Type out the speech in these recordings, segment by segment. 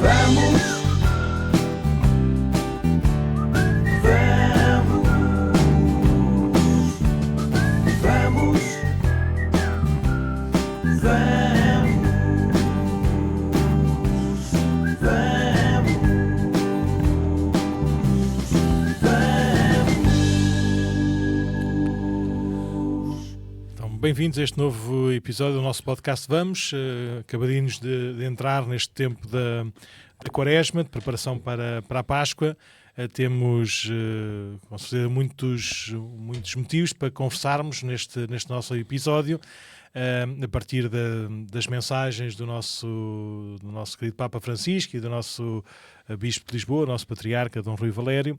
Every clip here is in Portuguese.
Vamos, vamos, vamos, vamos. Então, bem-vindos a este novo episódio do nosso podcast Vamos, acabadinhos de entrar neste tempo da Quaresma, de preparação para a Páscoa. Temos, com certeza, muitos motivos para conversarmos neste nosso episódio, a partir das mensagens do nosso querido Papa Francisco e do nosso Bispo de Lisboa, nosso Patriarca, Dom Rui Valério,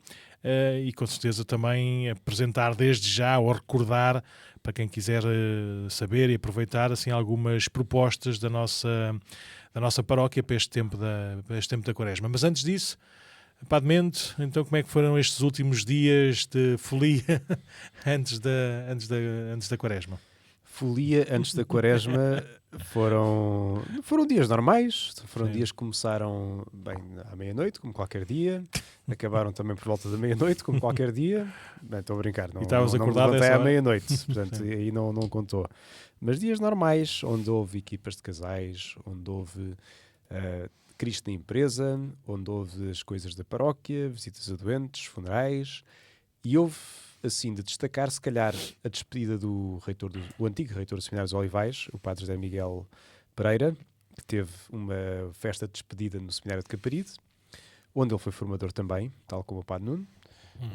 e com certeza também apresentar desde já ou recordar, para quem quiser saber e aproveitar, assim, algumas propostas da nossa paróquia para este tempo da Quaresma. Mas antes disso, Padre Mendo, então como é que foram estes últimos dias de folia antes da Quaresma? Folia antes da Quaresma foram dias normais, foram Sim. dias que começaram bem à meia-noite, como qualquer dia, acabaram também por volta da meia-noite, como qualquer dia. Bem, estou a brincar, não, E estavas não me acordado levantei essa à hora? meia-noite, portanto Sim. aí não contou. Mas dias normais, onde houve equipas de casais, onde houve Cristo na empresa, onde houve as coisas da paróquia, visitas a doentes, funerais, e houve, assim, de destacar, se calhar, a despedida do antigo reitor do Seminário dos Olivais, o padre José Miguel Pereira, que teve uma festa de despedida no Seminário de Caparide, onde ele foi formador também, tal como o padre Nuno,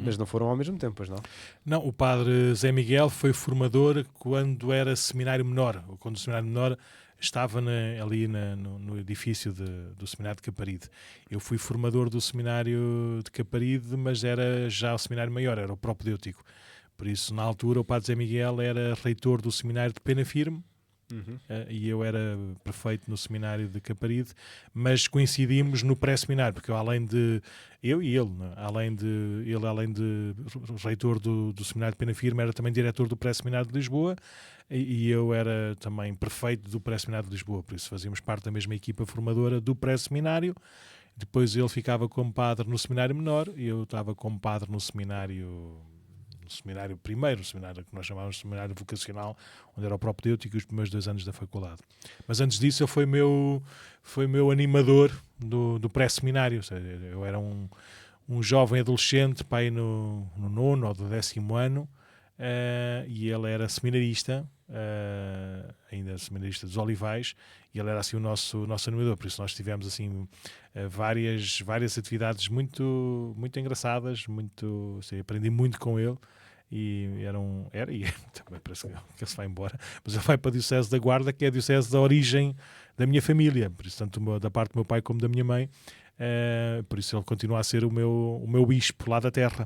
mas não foram ao mesmo tempo, pois não? Não, o padre Zé Miguel foi formador quando era seminário menor, ou quando o seminário menor estava ali no edifício do seminário de Caparide. Eu fui formador do seminário de Caparide, mas era já o seminário maior, era o propedêutico. Por isso, na altura, o padre Zé Miguel era reitor do seminário de Penafirme, e eu era prefeito no seminário de Caparide, mas coincidimos no pré-seminário, porque eu e ele, né? além de reitor do seminário de Penafirme, era também diretor do pré-seminário de Lisboa, e eu era também prefeito do pré-seminário de Lisboa, por isso fazíamos parte da mesma equipa formadora do pré-seminário. Depois ele ficava como padre no seminário menor e eu estava como padre no seminário primeiro, o seminário que nós chamávamos de seminário vocacional, onde era o propedêutico e os primeiros 2 anos da faculdade. Mas antes disso ele foi meu animador do pré-seminário, ou seja, eu era um jovem adolescente, pai no 9º ou do 10º ano, e ele era seminarista, ainda seminarista dos Olivais, e ele era assim o nosso animador. Por isso nós tivemos assim várias atividades muito engraçadas, assim, aprendi muito com ele. E também parece que ele se vai embora, mas ele vai para a Diocese da Guarda, que é a diocese da origem da minha família, por isso tanto da parte do meu pai como da minha mãe. Por isso ele continua a ser o meu bispo lá da terra.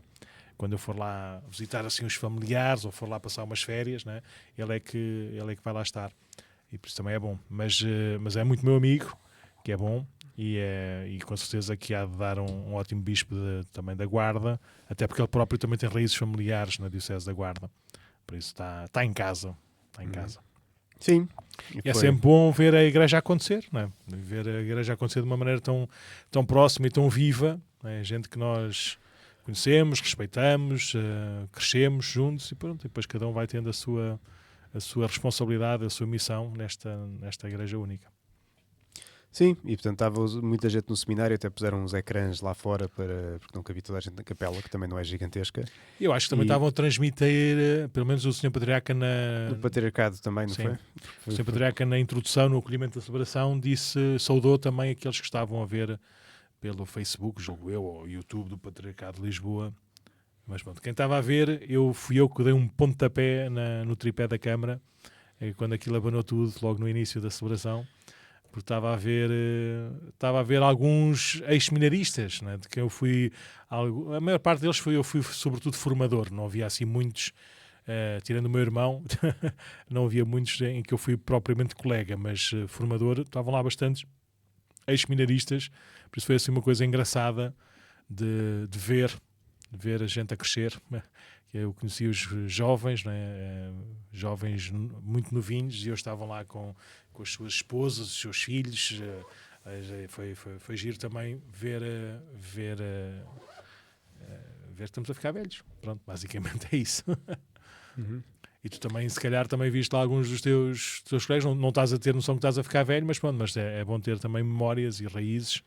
Quando eu for lá visitar assim os familiares ou for lá passar umas férias, né, ele é que vai lá estar, e por isso também é bom, mas é muito meu amigo, que é bom. E com certeza que há de dar um ótimo bispo também da Guarda, até porque ele próprio também tem raízes familiares na Diocese da Guarda, por isso está em casa. Sim. E é sempre bom ver a igreja acontecer, não é? Ver a igreja acontecer de uma maneira tão próxima e tão viva, não é? Gente que nós conhecemos, respeitamos, crescemos juntos e pronto, e depois cada um vai tendo a sua responsabilidade, a sua missão nesta igreja única. Sim, e portanto estava muita gente no seminário, até puseram uns ecrãs lá fora porque não cabia toda a gente na capela, que também não é gigantesca. Eu acho que também estavam a transmitir, pelo menos o Sr. Patriarca No Patriarcado também, não Sim. foi? O Sr. Patriarca na introdução, no acolhimento da celebração, saudou também aqueles que estavam a ver pelo Facebook, julgo eu, ou YouTube do Patriarcado de Lisboa. Mas pronto, quem estava a ver, fui eu que dei um pontapé no tripé da câmara, quando aquilo abanou tudo, logo no início da celebração, porque estava a ver alguns ex-seminaristas, né, de quem eu fui, a maior parte deles eu fui sobretudo formador, não havia assim muitos, tirando o meu irmão, não havia muitos em que eu fui propriamente colega, mas formador, estavam lá bastantes ex-seminaristas, por isso foi assim uma coisa engraçada de ver a gente a crescer. Eu conheci os jovens, né? Jovens muito novinhos, e eles estavam lá com as suas esposas, os seus filhos, Foi giro também ver que estamos a ficar velhos. Pronto, basicamente é isso. Uhum. E tu também, se calhar, também viste lá alguns dos teus colegas, não estás a ter noção que estás a ficar velho, mas pronto, mas é bom ter também memórias e raízes.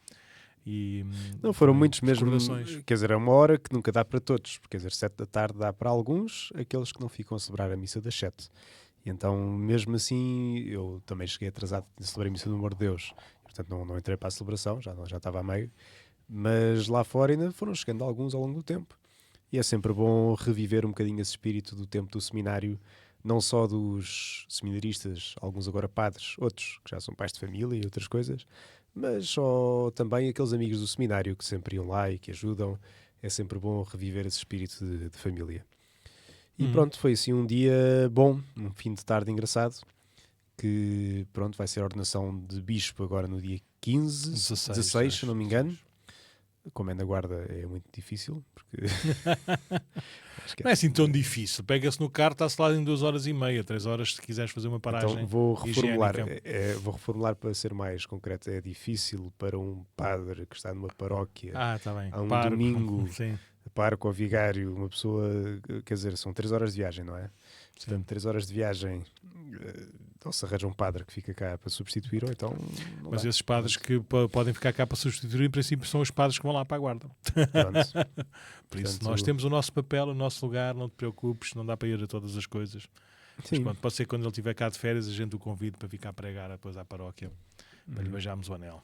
E, Não, foram também muitos mesmo, recordações. quer dizer, é uma hora que nunca dá para todos, porque, quer dizer, 7 da tarde dá para alguns, aqueles que não ficam a celebrar a missa das 7. E então, mesmo assim, eu também cheguei atrasado de celebrar a missa do Amor de Deus, portanto não entrei para a celebração, já estava a meio, mas lá fora ainda foram chegando alguns ao longo do tempo. E é sempre bom reviver um bocadinho esse espírito do tempo do seminário, não só dos seminaristas, alguns agora padres, outros que já são pais de família e outras coisas, mas só também aqueles amigos do seminário que sempre iam lá e que ajudam. É sempre bom reviver esse espírito de família. E pronto, foi assim um dia bom, um fim de tarde engraçado, que pronto, vai ser a ordenação de bispo agora no dia 15, 16 se não me engano. Como é na guarda é muito difícil, porque... acho que Não é assim tão difícil. Pega-se no carro, está-se lá em 2h30, 3 horas, se quiseres fazer uma paragem. Então vou reformular, higiênica. vou reformular para ser mais concreto. É difícil para um padre que está numa paróquia Está bem. a um Paro. domingo, Sim. para com o vigário, uma pessoa, quer dizer, são 3 horas de viagem, não é? Sim. Portanto, 3 horas de viagem, ou se arranja um padre que fica cá para substituir, ou então... não Mas dá. esses padres que podem ficar cá para substituir, em princípio, são os padres que vão lá para a guarda. Pronto. Por isso, Portanto, nós temos o nosso papel, o nosso lugar, não te preocupes, não dá para ir a todas as coisas. Mas Sim. pronto, pode ser que quando ele estiver cá de férias, a gente o convide para ficar a pregar depois à paróquia, para lhe beijarmos o anel.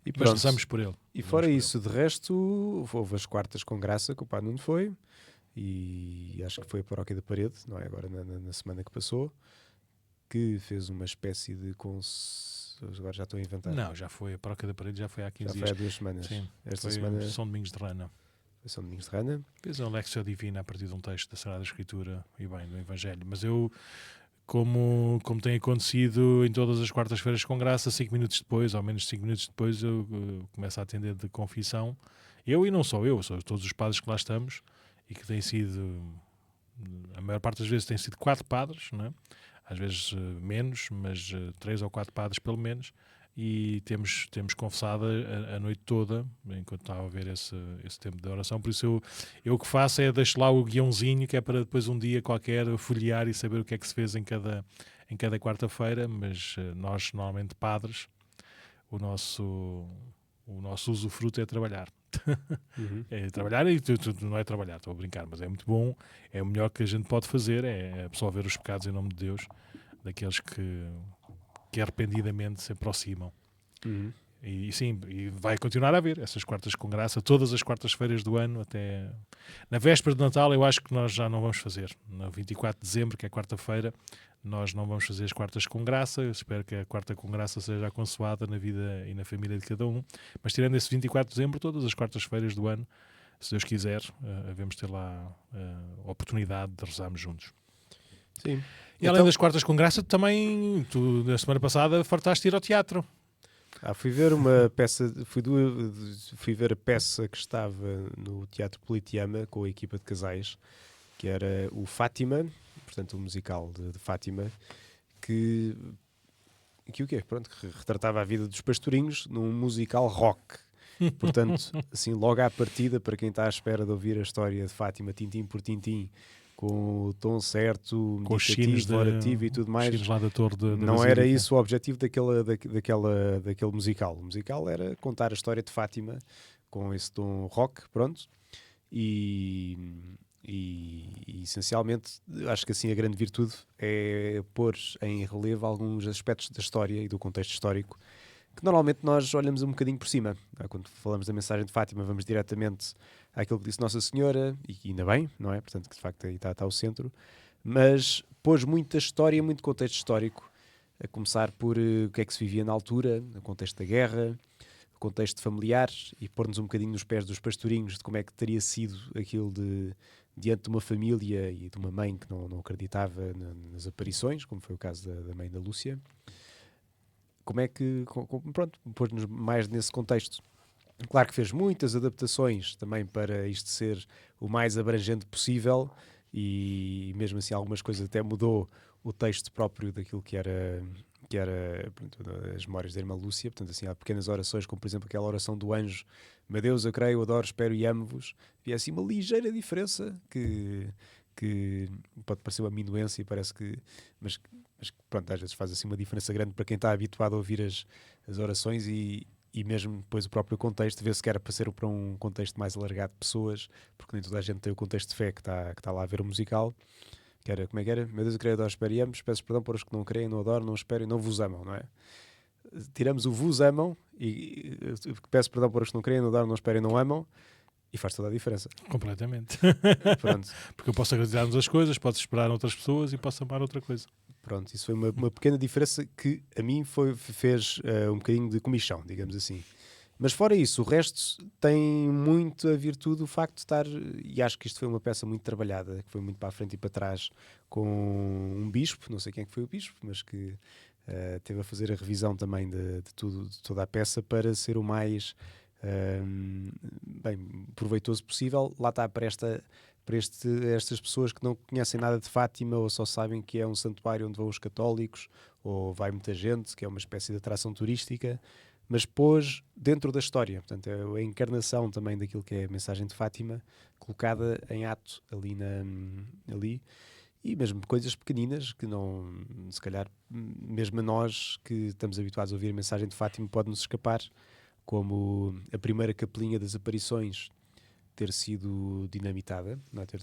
E Mas pronto. rezamos por ele. E Rezamos fora por isso, de resto, houve as quartas com graça que o Padre Nuno foi, e acho que foi a Paróquia da Parede, não é? Agora na semana que passou, que fez uma espécie de... Agora já estou a inventar. Não, já foi. A paróquia da parede já foi há 15 já foi dias. há 2 semanas. Sim, Esta foi semana São Domingos de Rana. foi São Domingos de Rana. Fez a Lectio Divina a partir de um texto da Sagrada Escritura e bem, do Evangelho. Mas eu, como tem acontecido em todas as quartas-feiras com graça, 5 minutos depois, ou menos 5 minutos depois, eu começo a atender de confissão. Eu e não só eu, são todos os padres que lá estamos e que têm sido, a maior parte das vezes têm sido 4 padres, não é? Às vezes menos, mas 3 ou 4 padres pelo menos, e temos confessado a noite toda, enquanto estava a ver esse tempo de oração. Por isso eu o que faço é deixo lá o guiãozinho, que é para depois um dia qualquer folhear e saber o que é que se fez em cada quarta-feira, mas nós, normalmente padres, o nosso usufruto é trabalhar. É trabalhar e não é trabalhar, estou a brincar, mas é muito bom, é o melhor que a gente pode fazer, é absolver os pecados em nome de Deus, daqueles que arrependidamente se aproximam. E sim, e vai continuar a haver essas quartas com graça, todas as quartas-feiras do ano, até na véspera de Natal. Eu acho que nós já não vamos fazer, no 24 de dezembro, que é quarta-feira, nós não vamos fazer as quartas com graça. Eu espero que a quarta com graça seja consoada na vida e na família de cada um, mas tirando esse 24 de dezembro, todas as quartas-feiras do ano, se Deus quiser, devemos ter lá a oportunidade de rezarmos juntos. Sim. E além das quartas com graça, também, tu, na semana passada, fartaste ir ao teatro. Fui ver uma peça, fui ver a peça que estava no Teatro Politeama com a equipa de casais, que era o Fátima, portanto o musical de Fátima, que o quê? Pronto, que retratava a vida dos pastorinhos num musical rock. Portanto, assim, logo à partida, para quem está à espera de ouvir a história de Fátima, tintim por tintim, com o tom certo, Com os sinos meditativo, orativo e tudo mais, lá da torre da não Basílica. era isso o objetivo daquele musical. O musical era contar a história de Fátima com esse tom rock, pronto, e essencialmente acho que assim a grande virtude é pôr em relevo alguns aspectos da história e do contexto histórico que normalmente nós olhamos um bocadinho por cima. Quando falamos da mensagem de Fátima, vamos diretamente àquilo que disse Nossa Senhora, e ainda bem, não é? Portanto, que de facto aí está o centro. Mas pôs muita história, muito contexto histórico, a começar por o que é que se vivia na altura, o contexto da guerra, o contexto familiar, e pôr-nos um bocadinho nos pés dos pastorinhos de como é que teria sido aquilo diante de uma família e de uma mãe que não acreditava nas aparições, como foi o caso da mãe da Lúcia. Como é que, pronto, pôs-nos mais nesse contexto. Claro que fez muitas adaptações também para isto ser o mais abrangente possível e mesmo assim algumas coisas até mudou o texto próprio daquilo que era que era pronto, as memórias da irmã Lúcia. Portanto, assim, há pequenas orações, como por exemplo aquela oração do anjo: meu Deus, eu creio, adoro, espero e amo-vos. E é assim uma ligeira diferença que pode parecer uma minuência, parece que, mas pronto, às vezes faz assim uma diferença grande para quem está habituado a ouvir as orações e mesmo depois o próprio contexto, vê-se que era para ser para um contexto mais alargado de pessoas, porque nem toda a gente tem o contexto de fé que está lá a ver o musical, que era, como é que era? Meu Deus, eu creio, adoro, espero e amo, peço perdão para os que não creem, não adoram, não esperam e não vos amam, não é? Tiramos o vos amam e peço perdão para os que não creem, não adoram, não esperam e não amam, e faz toda a diferença. Completamente. Pronto. Porque eu posso acreditar-nos as coisas, posso esperar outras pessoas e posso amar outra coisa. Pronto, isso foi uma pequena diferença que a mim fez um bocadinho de comichão, digamos assim. Mas fora isso, o resto tem muito a virtude do facto de estar, e acho que isto foi uma peça muito trabalhada, que foi muito para a frente e para trás, com um bispo, não sei quem é que foi o bispo, mas que teve a fazer a revisão também de tudo, de toda a peça, para ser o mais bem proveitoso possível. Lá está, para estas pessoas que não conhecem nada de Fátima, ou só sabem que é um santuário onde vão os católicos, ou vai muita gente, que é uma espécie de atração turística, mas pôs dentro da história. Portanto, é a encarnação também daquilo que é a mensagem de Fátima, colocada em ato ali. E mesmo coisas pequeninas que não, se calhar, mesmo a nós que estamos habituados a ouvir a mensagem de Fátima, pode-nos escapar, como a primeira capelinha das aparições ter sido dinamitada, não é? ter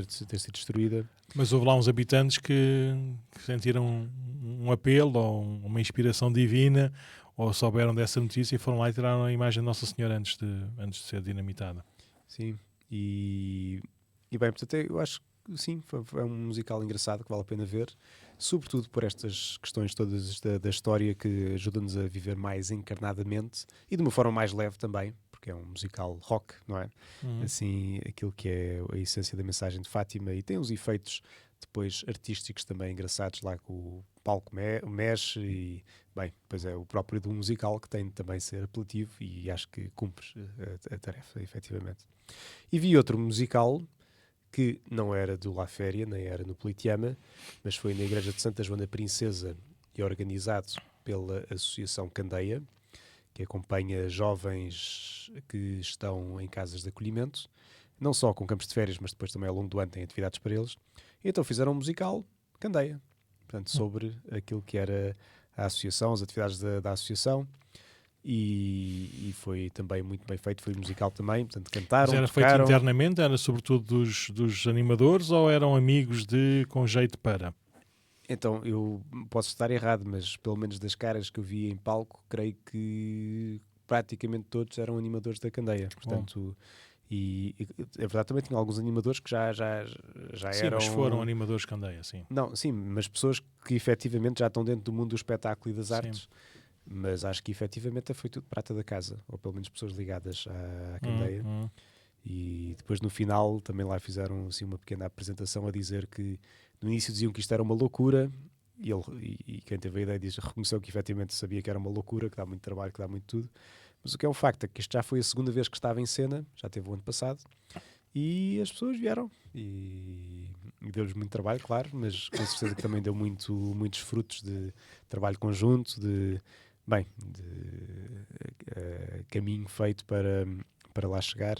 sido destruída. Mas houve lá uns habitantes que sentiram um apelo ou uma inspiração divina, ou souberam dessa notícia e foram lá e tiraram a imagem de Nossa Senhora antes de ser dinamitada. Sim, e bem, portanto, eu acho que sim, foi um musical engraçado que vale a pena ver, sobretudo por estas questões todas da história, que ajudam-nos a viver mais encarnadamente e de uma forma mais leve também, porque é um musical rock, não é? Assim, aquilo que é a essência da mensagem de Fátima, e tem uns efeitos depois artísticos também engraçados, lá que o palco mexe e, bem, depois é o próprio do musical que tem de também ser apelativo, e acho que cumpre a tarefa, efetivamente. E vi outro musical que não era do La Féria, nem era no Politeama, mas foi na Igreja de Santa Joana Princesa e organizado pela Associação Candeia, que acompanha jovens que estão em casas de acolhimento, não só com campos de férias, mas depois também ao longo do ano têm atividades para eles. E então fizeram um musical Candeia, portanto, sobre aquilo que era a associação, as atividades da associação, e foi também muito bem feito, foi musical também, portanto cantaram, Mas era tocaram. feito internamente, era sobretudo dos animadores, ou eram amigos com jeito para? Então, eu posso estar errado, mas pelo menos das caras que eu vi em palco, creio que praticamente todos eram animadores da Candeia. Portanto, e é verdade, também tinha alguns animadores que já Sim, eram... mas foram animadores Candeia, sim. Não, sim, mas pessoas que efetivamente já estão dentro do mundo do espetáculo e das artes. Sim. Mas acho que efetivamente foi tudo prata da casa, ou pelo menos pessoas ligadas à Candeia. E depois no final também lá fizeram assim uma pequena apresentação a dizer que no início diziam que isto era uma loucura, e quem teve a ideia reconheceu que efetivamente sabia que era uma loucura, que dá muito trabalho, que dá muito tudo. Mas o que é um facto é que isto já foi a segunda vez que estava em cena, já teve o ano passado, e as pessoas vieram e deu-lhes muito trabalho, claro, mas com certeza que também deu muitos frutos de trabalho conjunto, de caminho feito para lá chegar,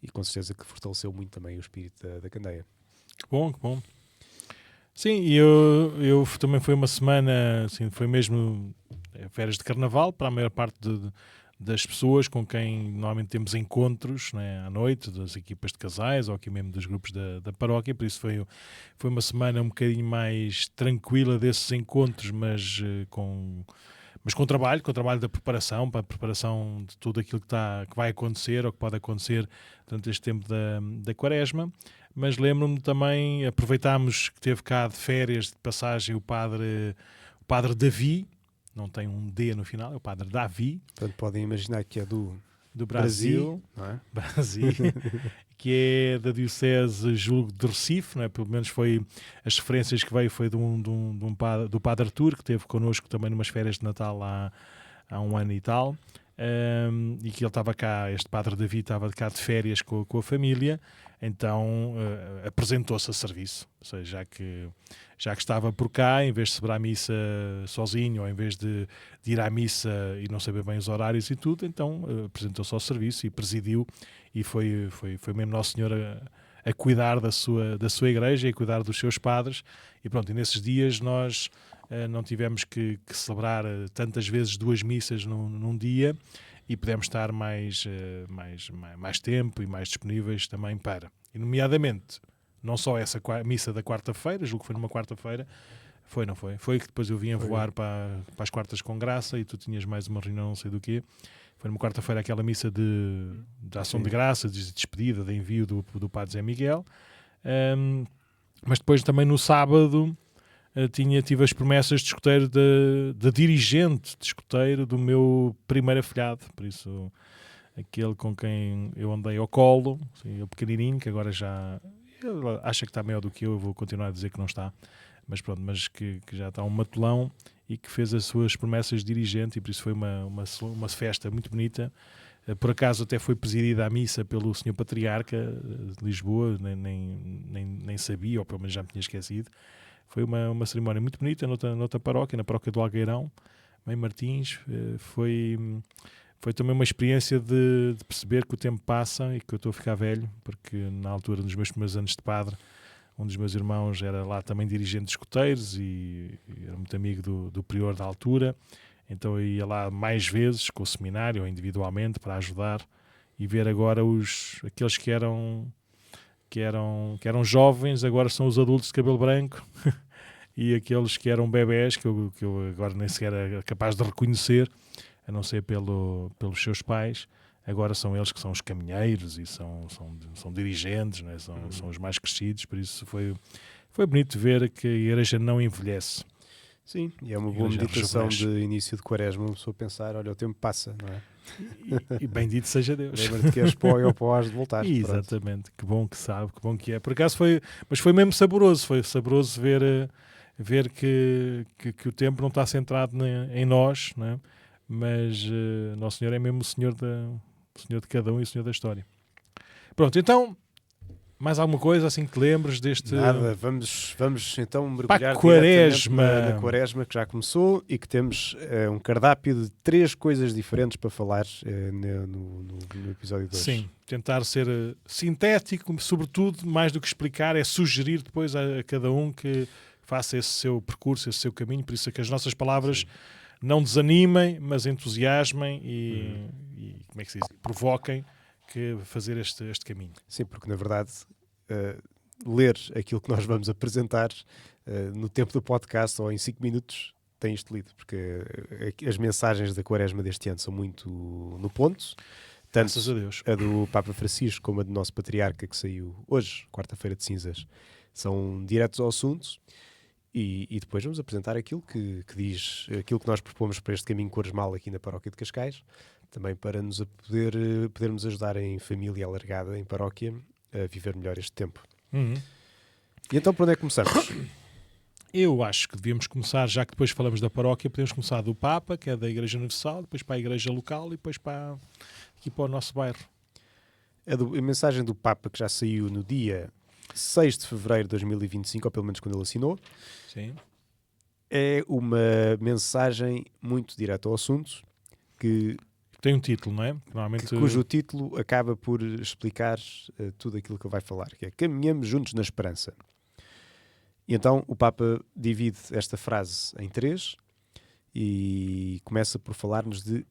e com certeza que fortaleceu muito também o espírito da Candeia. Que bom, que bom. Sim, e eu também foi uma semana, assim, foi mesmo férias de carnaval para a maior parte das pessoas com quem normalmente temos encontros, né, à noite, das equipas de casais ou aqui mesmo dos grupos da paróquia, por isso foi uma semana um bocadinho mais tranquila desses encontros, mas com trabalho da preparação, para a preparação de tudo aquilo que vai acontecer ou que pode acontecer durante este tempo da Quaresma. Mas lembro-me também, aproveitámos que teve cá de férias, de passagem, o padre Davi, não tem um D no final, é o padre Davi. Portanto, podem imaginar que é do Brasil, não é? Brasil, que é da Diocese, julgo, de Recife, não é? Pelo menos foi as referências que veio foi do padre Artur, que esteve connosco também numas férias de Natal há um ano e tal. e que ele estava cá, este padre David estava cá de férias com a família, então apresentou-se a serviço, ou seja, já que estava por cá, em vez de celebrar a missa sozinho, ou em vez de ir à missa e não saber bem os horários e tudo, então apresentou-se ao serviço e presidiu, e foi mesmo Nosso Senhor a cuidar da sua igreja e a cuidar dos seus padres, e pronto, e nesses dias nós não tivemos que celebrar tantas vezes 2 missas num dia, e pudemos estar mais tempo e mais disponíveis também para, e nomeadamente, não só essa missa da quarta-feira, julgo que foi numa quarta-feira, não foi? Foi que depois eu vim a voar para as quartas com graça, e tu tinhas mais uma reunião, não sei do quê. Foi numa quarta-feira aquela missa de ação de graça, de despedida, de envio do Padre Zé Miguel. Mas depois também no sábado tive as promessas de escoteiro da dirigente de escoteiro do meu primeiro afilhado, por isso aquele com quem eu andei ao colo, assim, o pequenininho, que agora já ele acha que está maior do que eu vou continuar a dizer que não está, mas pronto, mas que já está um matulão, e que fez as suas promessas de dirigente, e por isso foi uma festa muito bonita. Por acaso até foi presidida a missa pelo Sr. Patriarca de Lisboa, nem sabia, ou pelo menos já me tinha esquecido. Foi uma cerimónia muito bonita noutra paróquia, na paróquia do Algueirão, Mãe Martins. Foi também uma experiência de perceber que o tempo passa e que eu estou a ficar velho, porque na altura dos meus primeiros anos de padre, um dos meus irmãos era lá também dirigente de escoteiros e era muito amigo do prior da altura, então eu ia lá mais vezes com o seminário ou individualmente para ajudar, e ver agora aqueles que eram jovens, agora são os adultos de cabelo branco e aqueles que eram bebés, que eu agora nem sequer era capaz de reconhecer, a não ser pelos seus pais. Agora são eles que são os caminheiros e são dirigentes, não é? São os mais crescidos, por isso foi bonito ver que a igreja não envelhece. Sim, e é uma boa meditação de início de quaresma, uma pessoa pensar, olha, o tempo passa, não é? E bendito seja Deus. Lembra-te que és pó e ao pó has de voltar. Exatamente, que bom que sabe, que bom que é. Por acaso mas foi mesmo saboroso, ver que o tempo não está centrado em nós, não é? Mas Nosso Senhor é mesmo o Senhor de cada um e o Senhor da história. Pronto, então, mais alguma coisa assim que te lembres deste... Nada, vamos então mergulhar na quaresma que já começou, e que temos um cardápio de 3 coisas diferentes para falar no episódio de hoje. Sim, tentar ser sintético, sobretudo, mais do que explicar, é sugerir depois a cada um que faça esse seu percurso, esse seu caminho, por isso é que as nossas palavras não desanimem, mas entusiasmem e como é que se diz? Provoquem que fazer este caminho. Sim, porque na verdade ler aquilo que nós vamos apresentar no tempo do podcast ou em 5 minutos tem isto lido, porque as mensagens da quaresma deste ano são muito no ponto, tanto graças a Deus. A do Papa Francisco como a do nosso Patriarca, que saiu hoje, quarta-feira de cinzas, são diretos ao assunto. E depois vamos apresentar aquilo que diz, aquilo que nós propomos para este caminho quaresmal aqui na Paróquia de Cascais, também para nos podermos ajudar em família alargada, em paróquia, a viver melhor este tempo. Uhum. E então, por onde é que começamos? Eu acho que devíamos começar, já que depois falamos da paróquia, podemos começar do Papa, que é da Igreja Universal, depois para a Igreja Local e depois aqui para o nosso bairro. A mensagem do Papa, que já saiu no dia 6 de fevereiro de 2025, ou pelo menos quando ele assinou. Sim. É uma mensagem muito direta ao assunto, que tem um título, não é? Cujo título acaba por explicar tudo aquilo que ele vai falar, que é Caminhamos Juntos na Esperança. E então o Papa divide esta frase em 3 e começa por falar-nos de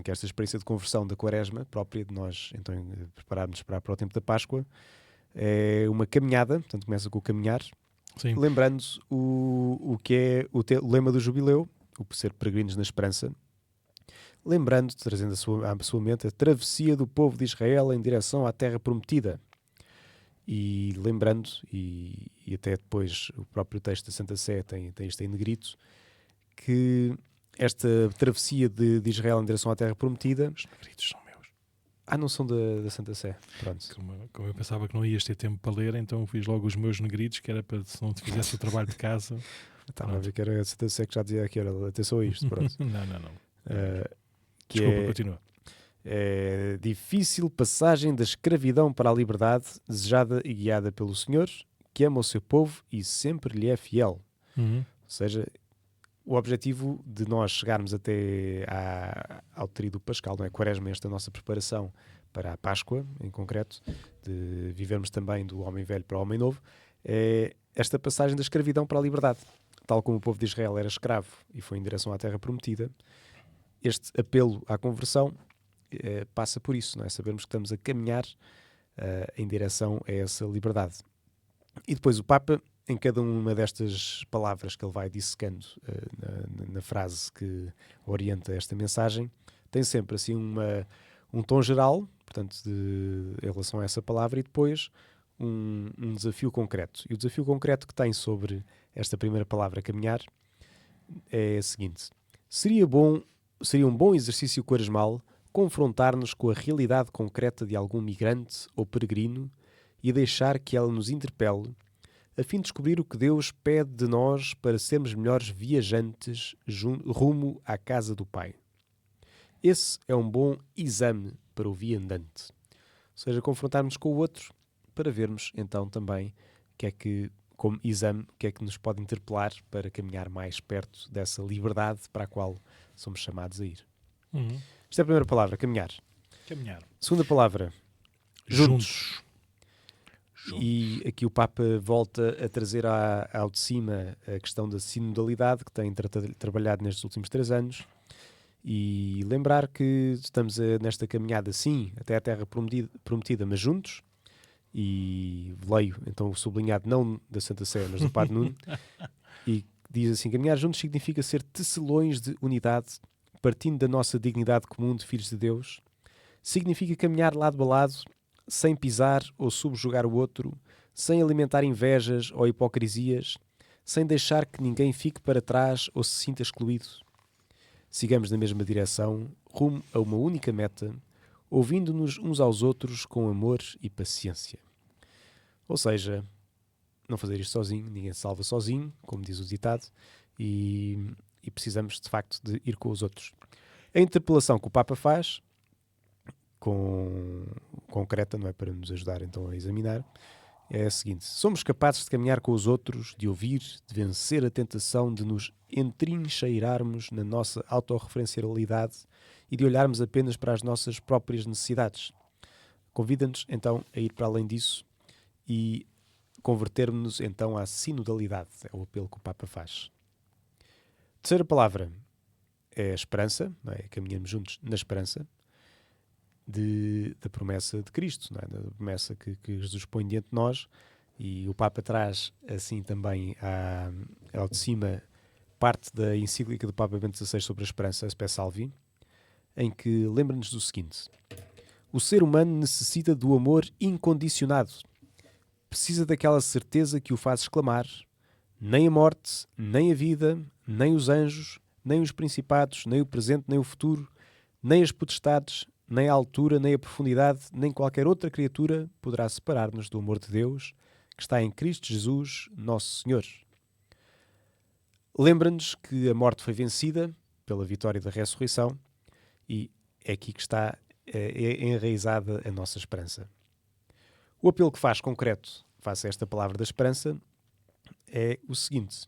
que esta experiência de conversão da quaresma, própria de nós então prepararmos para o tempo da Páscoa, é uma caminhada, portanto começa com o caminhar. Sim. Lembrando o que é o lema do jubileu, o ser peregrinos na esperança. Lembrando, trazendo à sua mente, a travessia do povo de Israel em direção à terra prometida. E lembrando, e até depois o próprio texto da Santa Sé tem isto em negrito, que esta travessia de Israel em direção à terra prometida... Os negritos são meus. Não são da Santa Sé. Pronto. Como eu pensava que não ias ter tempo para ler, então fiz logo os meus negritos, que era para, se não te fizesse o trabalho de casa... Estava a ver que era a Santa Sé que já dizia que era atenção a isto. Pronto. Não. que Desculpa, continua. é difícil passagem da escravidão para a liberdade, desejada e guiada pelo Senhor, que ama o seu povo e sempre lhe é fiel. Uhum. Ou seja, o objetivo de nós chegarmos até ao tríduo pascal, não é? Quaresma, esta nossa preparação para a Páscoa, em concreto, de vivermos também do homem velho para o homem novo, é esta passagem da escravidão para a liberdade. Tal como o povo de Israel era escravo e foi em direção à terra prometida, este apelo à conversão passa por isso, não é? Sabermos que estamos a caminhar em direção a essa liberdade. E depois o Papa, em cada uma destas palavras que ele vai dissecando na frase que orienta esta mensagem, tem sempre assim um tom geral, portanto, em relação a essa palavra, e depois um desafio concreto. E o desafio concreto que tem sobre esta primeira palavra, caminhar, é o seguinte: seria um bom exercício quaresmal confrontar-nos com a realidade concreta de algum migrante ou peregrino e deixar que ela nos interpele, a fim de descobrir o que Deus pede de nós para sermos melhores viajantes rumo à casa do Pai. Esse é um bom exame para o viandante. Ou seja, confrontarmos com o outro para vermos então também o que é que, como exame, o que é que nos pode interpelar para caminhar mais perto dessa liberdade para a qual somos chamados a ir. Uhum. Esta é a primeira palavra, caminhar. Caminhar. Segunda palavra, juntos. Juntos. E aqui o Papa volta a trazer ao de cima a questão da sinodalidade que tem trabalhado nestes últimos 3 anos e lembrar que estamos nesta caminhada, sim, até a terra prometida, mas juntos. E leio então o sublinhado não da Santa Sé, mas do Padre Nuno, e diz assim: caminhar juntos significa ser tecelões de unidade, partindo da nossa dignidade comum de filhos de Deus. Significa caminhar lado a lado, sem pisar ou subjugar o outro, sem alimentar invejas ou hipocrisias, sem deixar que ninguém fique para trás ou se sinta excluído. Sigamos na mesma direção, rumo a uma única meta, ouvindo-nos uns aos outros com amor e paciência. Ou seja, não fazer isto sozinho, ninguém se salva sozinho, como diz o ditado, e precisamos de facto de ir com os outros. A interpelação que o Papa faz, concreta, não é, para nos ajudar então a examinar, é a seguinte: somos capazes de caminhar com os outros, de ouvir, de vencer a tentação de nos entrincheirarmos na nossa autorreferencialidade e de olharmos apenas para as nossas próprias necessidades. Convida-nos então a ir para além disso e convertermos-nos então à sinodalidade. É o apelo que o Papa faz. Terceira palavra é a esperança, não é? Caminhamos juntos na esperança da promessa de Cristo, não é? Da promessa que Jesus põe diante de nós, e o Papa traz assim também ao de cima parte da encíclica do Papa Bento XVI sobre a esperança, Spe Salvi, em que lembra-nos do seguinte: o ser humano necessita do amor incondicionado, precisa daquela certeza que o faz exclamar: nem a morte, nem a vida, nem os anjos, nem os principados, nem o presente, nem o futuro, nem as potestades, nem a altura, nem a profundidade, nem qualquer outra criatura poderá separar-nos do amor de Deus que está em Cristo Jesus, nosso Senhor. Lembra-nos que a morte foi vencida pela vitória da ressurreição e é aqui que está enraizada a nossa esperança. O apelo que faz concreto face a esta palavra da esperança é o seguinte: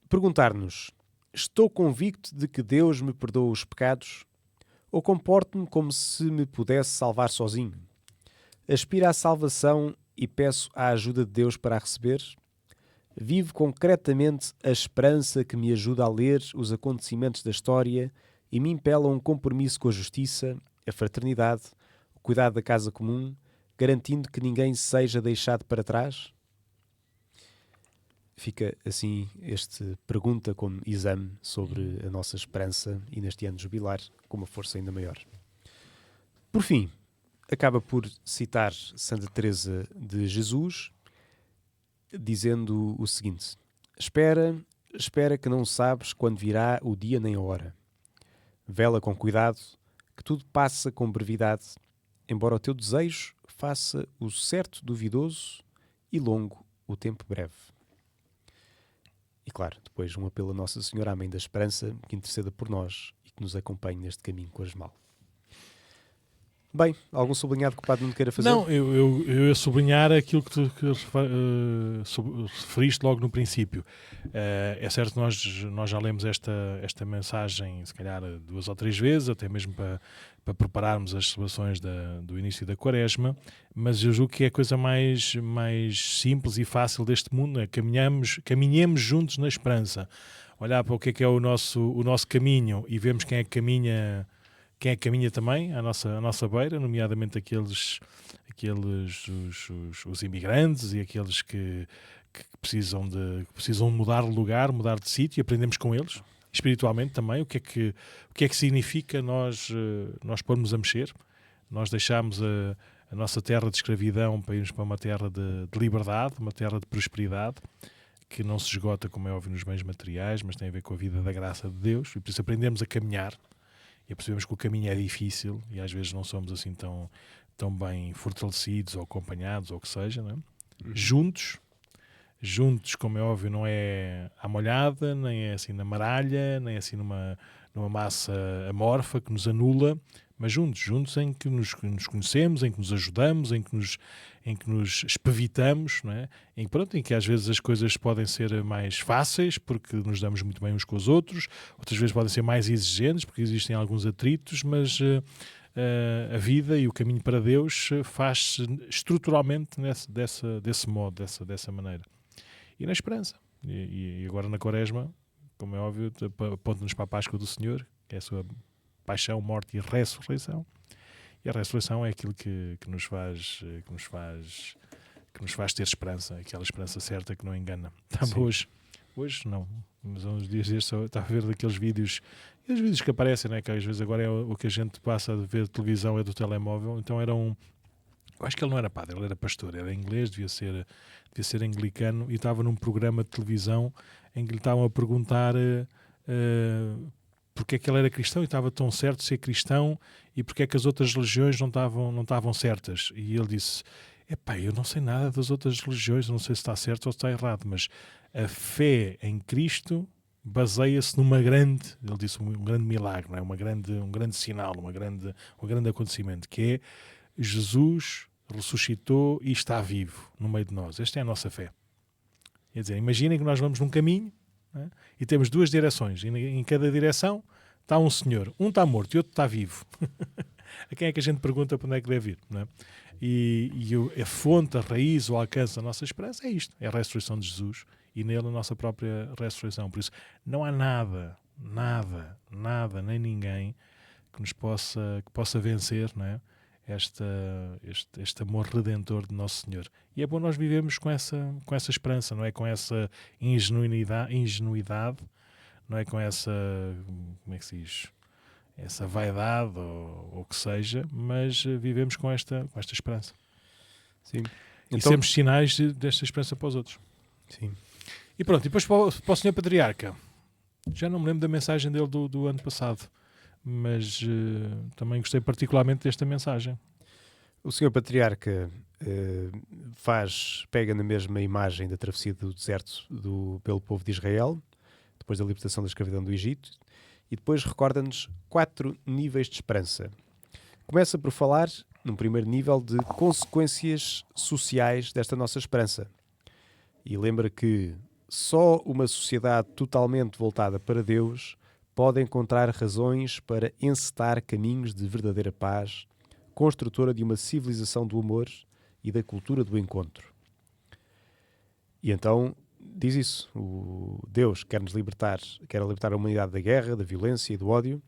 perguntar-nos: estou convicto de que Deus me perdoa os pecados ou comporto-me como se me pudesse salvar sozinho? Aspiro à salvação e peço a ajuda de Deus para a receber? Vivo concretamente a esperança que me ajuda a ler os acontecimentos da história e me impele a um compromisso com a justiça, a fraternidade, o cuidado da casa comum, garantindo que ninguém seja deixado para trás? Fica assim esta pergunta como exame sobre a nossa esperança e neste ano jubilar com uma força ainda maior. Por fim, acaba por citar Santa Teresa de Jesus, dizendo o seguinte: espera que não sabes quando virá o dia nem a hora. Vela com cuidado, que tudo passa com brevidade, embora o teu desejo faça o certo duvidoso e longo o tempo breve. E claro, depois um apelo a Nossa Senhora, a Mãe da Esperança, que interceda por nós e que nos acompanhe neste caminho com a Esmal. Bem, algum sublinhado que o Padre não queira fazer? Não, eu ia sublinhar aquilo que tu referiste logo no princípio. É certo que nós já lemos esta mensagem, se calhar 2 ou 3 vezes, até mesmo para prepararmos as celebrações do início da Quaresma, mas eu julgo que é a coisa mais simples e fácil deste mundo, é caminhemos juntos na esperança. Olhar para o que é o nosso caminho e vemos quem é que caminha também à nossa beira, nomeadamente aqueles os imigrantes e aqueles que precisam mudar de lugar, mudar de sítio, e aprendemos com eles, espiritualmente também, o que é que significa nós pormos a mexer, nós deixarmos a nossa terra de escravidão para irmos para uma terra de liberdade, uma terra de prosperidade, que não se esgota, como é óbvio, nos bens materiais, mas tem a ver com a vida da graça de Deus, e por isso aprendemos a caminhar. E percebemos que o caminho é difícil e às vezes não somos assim tão bem fortalecidos ou acompanhados ou o que seja, não é? Juntos, como é óbvio, não é à molhada, nem é assim na maralha, nem é assim numa massa amorfa que nos anula, mas juntos em que nos conhecemos, em que nos ajudamos, em que nos espevitamos, não é? Em que às vezes as coisas podem ser mais fáceis porque nos damos muito bem uns com os outros, outras vezes podem ser mais exigentes porque existem alguns atritos, mas a vida e o caminho para Deus faz-se estruturalmente desse modo, dessa maneira. E na esperança. E agora na Quaresma, como é óbvio, aponta-nos para a Páscoa do Senhor, que é a sua paixão, morte e ressurreição. E a ressurreição é aquilo que nos faz ter esperança, aquela esperança certa que não engana. Hoje não, mas há uns dias destes estava a ver daqueles vídeos, que aparecem, né, que às vezes agora é o que a gente passa a ver televisão é do telemóvel. Então eu acho que ele não era padre, ele era pastor, era inglês, devia ser anglicano, e estava num programa de televisão em que lhe estavam a perguntar porque é que ele era cristão e estava tão certo de ser cristão e porque é que as outras religiões não estavam certas. E ele disse: eu não sei nada das outras religiões, não sei se está certo ou se está errado, mas a fé em Cristo baseia-se ele disse, um grande milagre, não é? um grande sinal, um grande acontecimento, que é Jesus ressuscitou e está vivo no meio de nós. Esta é a nossa fé. Quer dizer, imaginem que nós vamos num caminho, não é? E temos 2 direções, e em cada direção está um senhor. Um está morto e outro está vivo. A quem é que a gente pergunta para onde é que deve ir? Não é? E a fonte, a raiz, o alcance da nossa esperança é isto, é a ressurreição de Jesus e nele a nossa própria ressurreição. Por isso não há nada, nem ninguém que possa vencer, não é? Este amor redentor de Nosso Senhor. E é bom nós vivemos com essa esperança, não é? Com essa ingenuidade, não é? Com essa, como é que se diz? Essa vaidade ou o que seja, mas vivemos com esta esperança. Sim. E Então, sermos sinais desta esperança para os outros. sim. E pronto, e depois para o Sr. Patriarca. Já não me lembro da mensagem dele do ano passado, mas também gostei particularmente desta mensagem. O Senhor Patriarca pega na mesma imagem da travessia do deserto pelo povo de Israel, depois da libertação da escravidão do Egito, e depois recorda-nos 4 níveis de esperança. Começa por falar, num primeiro nível, de consequências sociais desta nossa esperança. E lembra que só uma sociedade totalmente voltada para Deus pode encontrar razões para encetar caminhos de verdadeira paz, construtora de uma civilização do amor e da cultura do encontro. E então diz isso, o Deus quer libertar a humanidade da guerra, da violência e do ódio,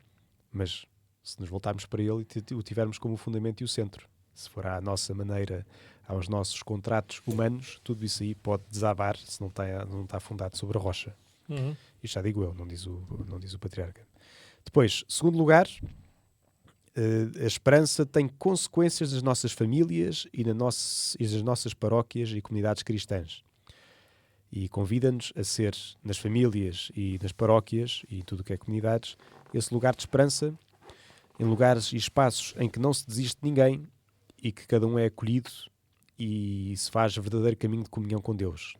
mas se nos voltarmos para Ele e o tivermos como o fundamento e o centro, se for à nossa maneira, aos nossos contratos humanos, tudo isso aí pode desabar se não está fundado sobre a rocha. Uhum. Isto já digo eu, não diz o Patriarca. Depois, segundo lugar, a esperança tem consequências nas nossas famílias e nas nossas paróquias e comunidades cristãs. E convida-nos a ser, nas famílias e nas paróquias e em tudo o que é comunidades, esse lugar de esperança, em lugares e espaços em que não se desiste de ninguém e que cada um é acolhido e se faz verdadeiro caminho de comunhão com Deus.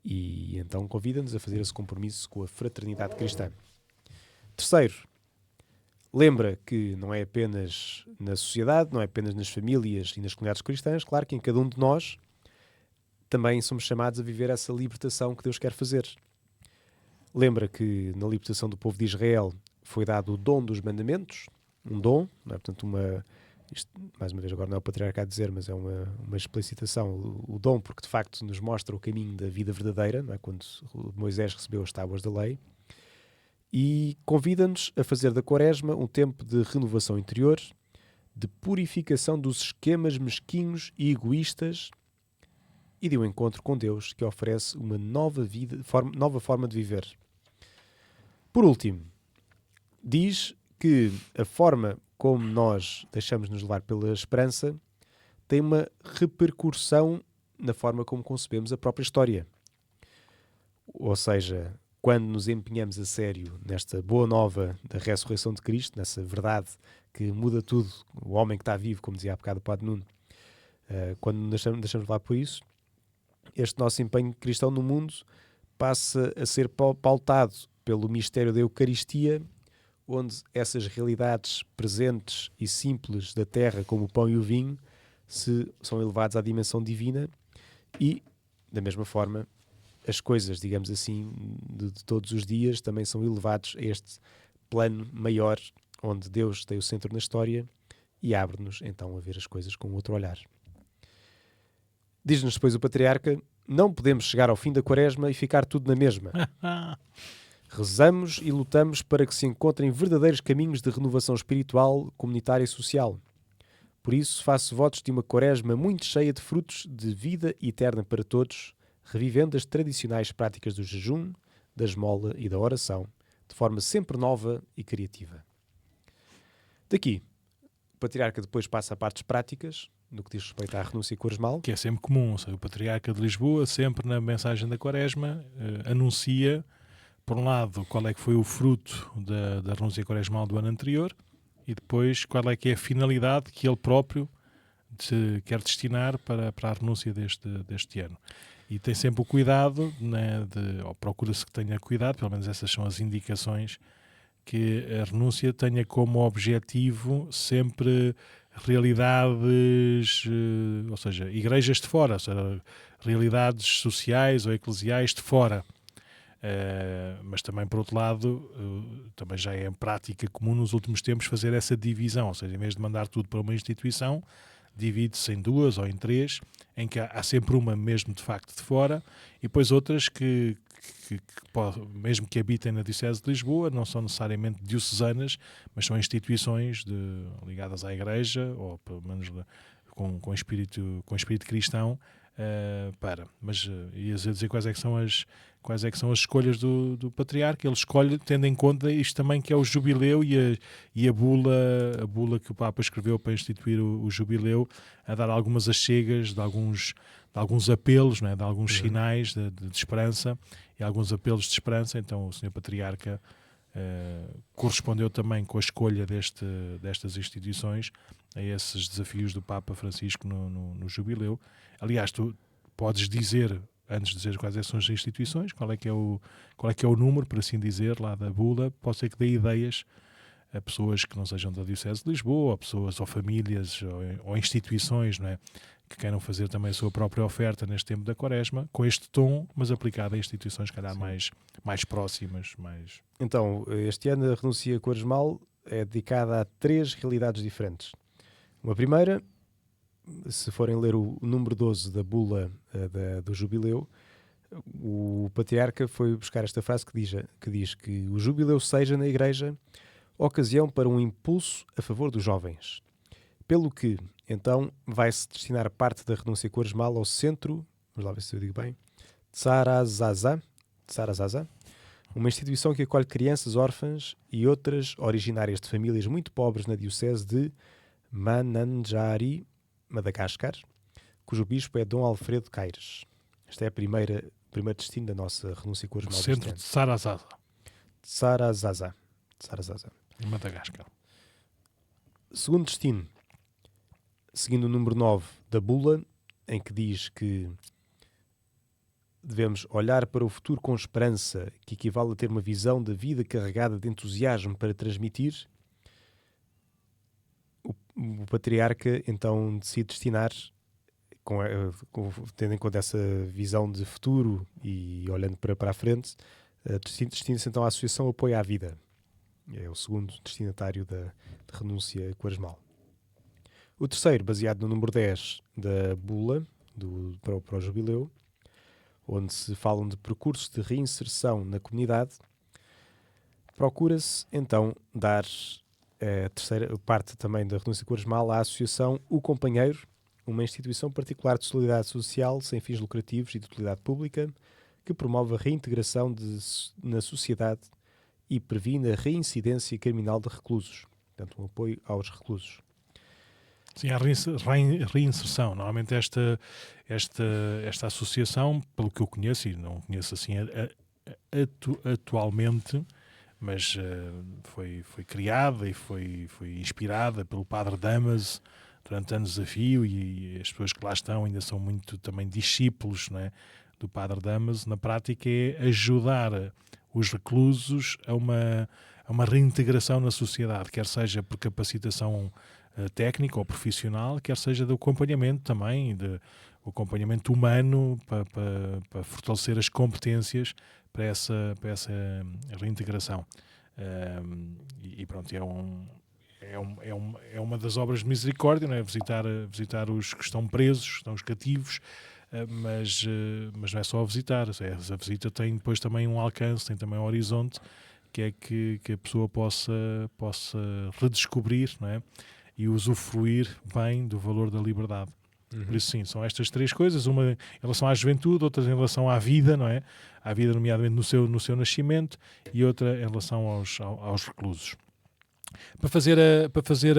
E então convida-nos a fazer esse compromisso com a fraternidade cristã. Terceiro, lembra que não é apenas na sociedade, não é apenas nas famílias e nas comunidades cristãs, claro que em cada um de nós também somos chamados a viver essa libertação que Deus quer fazer. Lembra que na libertação do povo de Israel foi dado o dom dos mandamentos, um dom, não é? Portanto, isto, mais uma vez, agora não é o patriarca a dizer, mas é uma explicitação, o dom, porque de facto nos mostra o caminho da vida verdadeira, não é? Quando Moisés recebeu as tábuas da lei, e convida-nos a fazer da Quaresma um tempo de renovação interior, de purificação dos esquemas mesquinhos e egoístas e de um encontro com Deus que oferece uma nova forma de viver. Por último, diz que a forma como nós deixamos-nos levar pela esperança tem uma repercussão na forma como concebemos a própria história. Ou seja, quando nos empenhamos a sério nesta boa nova da ressurreição de Cristo, nessa verdade que muda tudo, o homem que está vivo, como dizia há bocado o Padre Nuno, quando nos deixamos levar por isso, este nosso empenho cristão no mundo passa a ser pautado pelo mistério da Eucaristia, onde essas realidades presentes e simples da terra, como o pão e o vinho, são elevados à dimensão divina e, da mesma forma, as coisas, digamos assim, de todos os dias também são elevados a este plano maior, onde Deus tem o centro na história e abre-nos, então, a ver as coisas com outro olhar. Diz-nos depois o Patriarca: não podemos chegar ao fim da Quaresma e ficar tudo na mesma. Rezamos e lutamos para que se encontrem verdadeiros caminhos de renovação espiritual, comunitária e social. Por isso, faço votos de uma Quaresma muito cheia de frutos de vida eterna para todos, revivendo as tradicionais práticas do jejum, da esmola e da oração, de forma sempre nova e criativa. Daqui, o Patriarca depois passa a partes práticas, no que diz respeito à renúncia quaresmal. Que é sempre comum. Ou seja, o Patriarca de Lisboa, sempre na mensagem da Quaresma, anuncia, por um lado, qual é que foi o fruto da renúncia quaresmal do ano anterior e depois qual é que é a finalidade que ele próprio quer destinar para a renúncia deste ano. E tem sempre o cuidado, né, ou procura-se que tenha cuidado, pelo menos essas são as indicações, que a renúncia tenha como objetivo sempre realidades, ou seja, igrejas de fora, ou seja, realidades sociais ou eclesiais de fora. Mas também, por outro lado, também já é em prática comum nos últimos tempos fazer essa divisão, ou seja, em vez de mandar tudo para uma instituição, divide-se em duas ou em três, em que há sempre uma mesmo de facto de fora e depois outras que mesmo que habitem na Diocese de Lisboa, não são necessariamente diocesanas, mas são instituições ligadas à Igreja, ou pelo menos com espírito cristão, mas ia dizer quais é que são as escolhas do Patriarca. Ele escolhe tendo em conta isto também, que é o jubileu e a bula que o Papa escreveu para instituir o jubileu, a dar algumas achegas de alguns apelos, não é? De alguns sinais de esperança e alguns apelos de esperança. Então o Sr. Patriarca correspondeu também com a escolha destas instituições a esses desafios do Papa Francisco no jubileu. Aliás, tu podes dizer, antes de dizer quais são as instituições, qual é que é o número, por assim dizer, lá da bula. Pode ser que dê ideias a pessoas que não sejam da Diocese de Lisboa, ou pessoas ou famílias ou instituições, não é? Que queiram fazer também a sua própria oferta neste tempo da Quaresma, com este tom, mas aplicado a instituições, calhar, mais próximas. Então, este ano a renúncia quaresmal é dedicada a 3 realidades diferentes. Uma primeira, se forem ler o número 12 da bula do jubileu, o Patriarca foi buscar esta frase que diz que o jubileu seja na Igreja ocasião para um impulso a favor dos jovens. Pelo que, então, vai-se destinar parte da renúncia quaresmal ao centro, vamos lá ver se eu digo bem, Tsarazaza, uma instituição que acolhe crianças órfãs e outras originárias de famílias muito pobres na diocese de Mananjari, Madagascar, cujo bispo é Dom Alfredo Caires. Este é o primeiro destino da nossa renúncia quaresmal. O centro de Tsarazaza. Tsarazaza, em Madagascar. Segundo destino, seguindo o número 9 da bula, em que diz que devemos olhar para o futuro com esperança, que equivale a ter uma visão da vida carregada de entusiasmo para transmitir, o patriarca então decide destinar, tendo em conta essa visão de futuro e olhando para a frente, destina-se então à Associação Apoio à Vida. É o segundo destinatário da renúncia quaresmal. O terceiro, baseado no número 10 da bula para o jubileu, onde se falam de percursos de reinserção na comunidade, procura-se então dar a terceira parte também da renúncia quaresmal à Associação O Companheiro, uma instituição particular de solidariedade social sem fins lucrativos e de utilidade pública, que promove a reintegração na sociedade e previne a reincidência criminal de reclusos. Portanto, um apoio aos reclusos. Sim, a reinserção. Normalmente esta associação, pelo que eu conheço, e não conheço assim atualmente, mas foi criada e foi inspirada pelo Padre Damas durante anos a fio, e as pessoas que lá estão ainda são muito também discípulos, não é, do Padre Damas. Na prática é ajudar os reclusos a uma reintegração na sociedade, quer seja por capacitação técnica ou profissional, quer seja de acompanhamento também, o acompanhamento humano para fortalecer as competências para essa reintegração. E pronto, é uma das obras de misericórdia, não é? Visitar os que estão presos, estão os cativos, mas não é só a visitar. A visita tem depois também um alcance, tem também um horizonte, que é que a pessoa possa redescobrir, não é? E usufruir bem do valor da liberdade. Por isso, sim, são estas três coisas, uma em relação à juventude, outra em relação à vida, não é? À vida, nomeadamente no seu nascimento, e outra em relação aos reclusos. Para fazer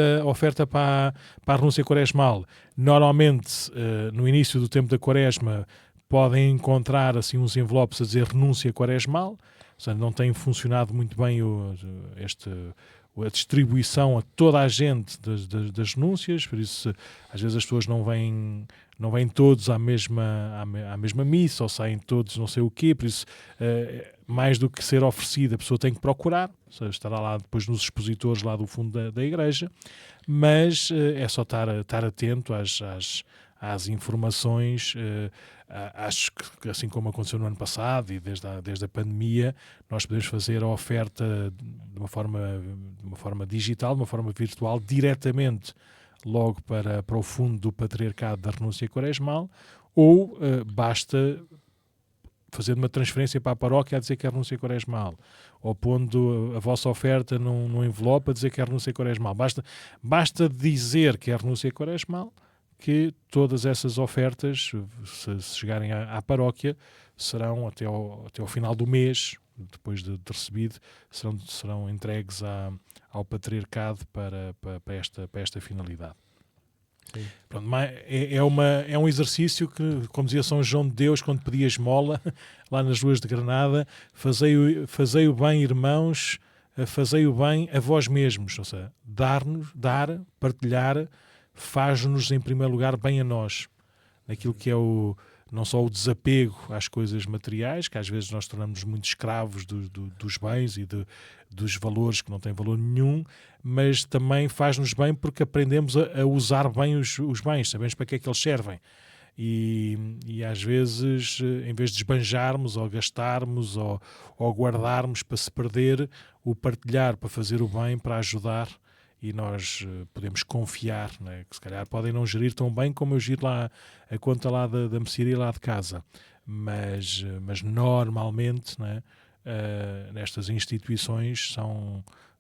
a oferta para a renúncia quaresmal, normalmente, no início do tempo da quaresma, podem encontrar assim uns envelopes a dizer renúncia quaresmal. Ou seja, não tem funcionado muito bem a distribuição a toda a gente das renúncias, por isso às vezes as pessoas não vêm todos à mesma missa, ou saem todos não sei o quê, por isso mais do que ser oferecida, a pessoa tem que procurar, ou seja, estará lá depois nos expositores lá do fundo da igreja, mas é só estar atento às informações. Acho que, assim como aconteceu no ano passado e desde a pandemia, nós podemos fazer a oferta de uma forma digital, de uma forma virtual, diretamente logo para o fundo do Patriarcado da Renúncia Quaresmal, ou basta fazer uma transferência para a paróquia a dizer que é a Renúncia Quaresmal, ou pondo a vossa oferta num envelope a dizer que é a Renúncia Quaresmal. Basta dizer que é a Renúncia Quaresmal, que todas essas ofertas, se chegarem à paróquia, serão até ao final do mês, depois de recebido, serão entregues ao Patriarcado para esta finalidade. Pronto, é um exercício que, como dizia São João de Deus quando pedia esmola lá nas ruas de Granada, fazei o bem, irmãos, fazei o bem a vós mesmos. Ou seja, dar, partilhar, faz-nos em primeiro lugar bem a nós, naquilo que é não só o desapego às coisas materiais, que às vezes nós tornamos muito escravos dos bens e dos valores que não têm valor nenhum, mas também faz-nos bem porque aprendemos a usar bem os bens, sabemos para que é que eles servem. E às vezes, em vez de esbanjarmos ou gastarmos ou guardarmos para se perder, o partilhar para fazer o bem, para ajudar, e nós podemos confiar, né? Que se calhar podem não gerir tão bem como eu giro lá a conta lá da mercearia lá de casa, mas normalmente, né, nestas instituições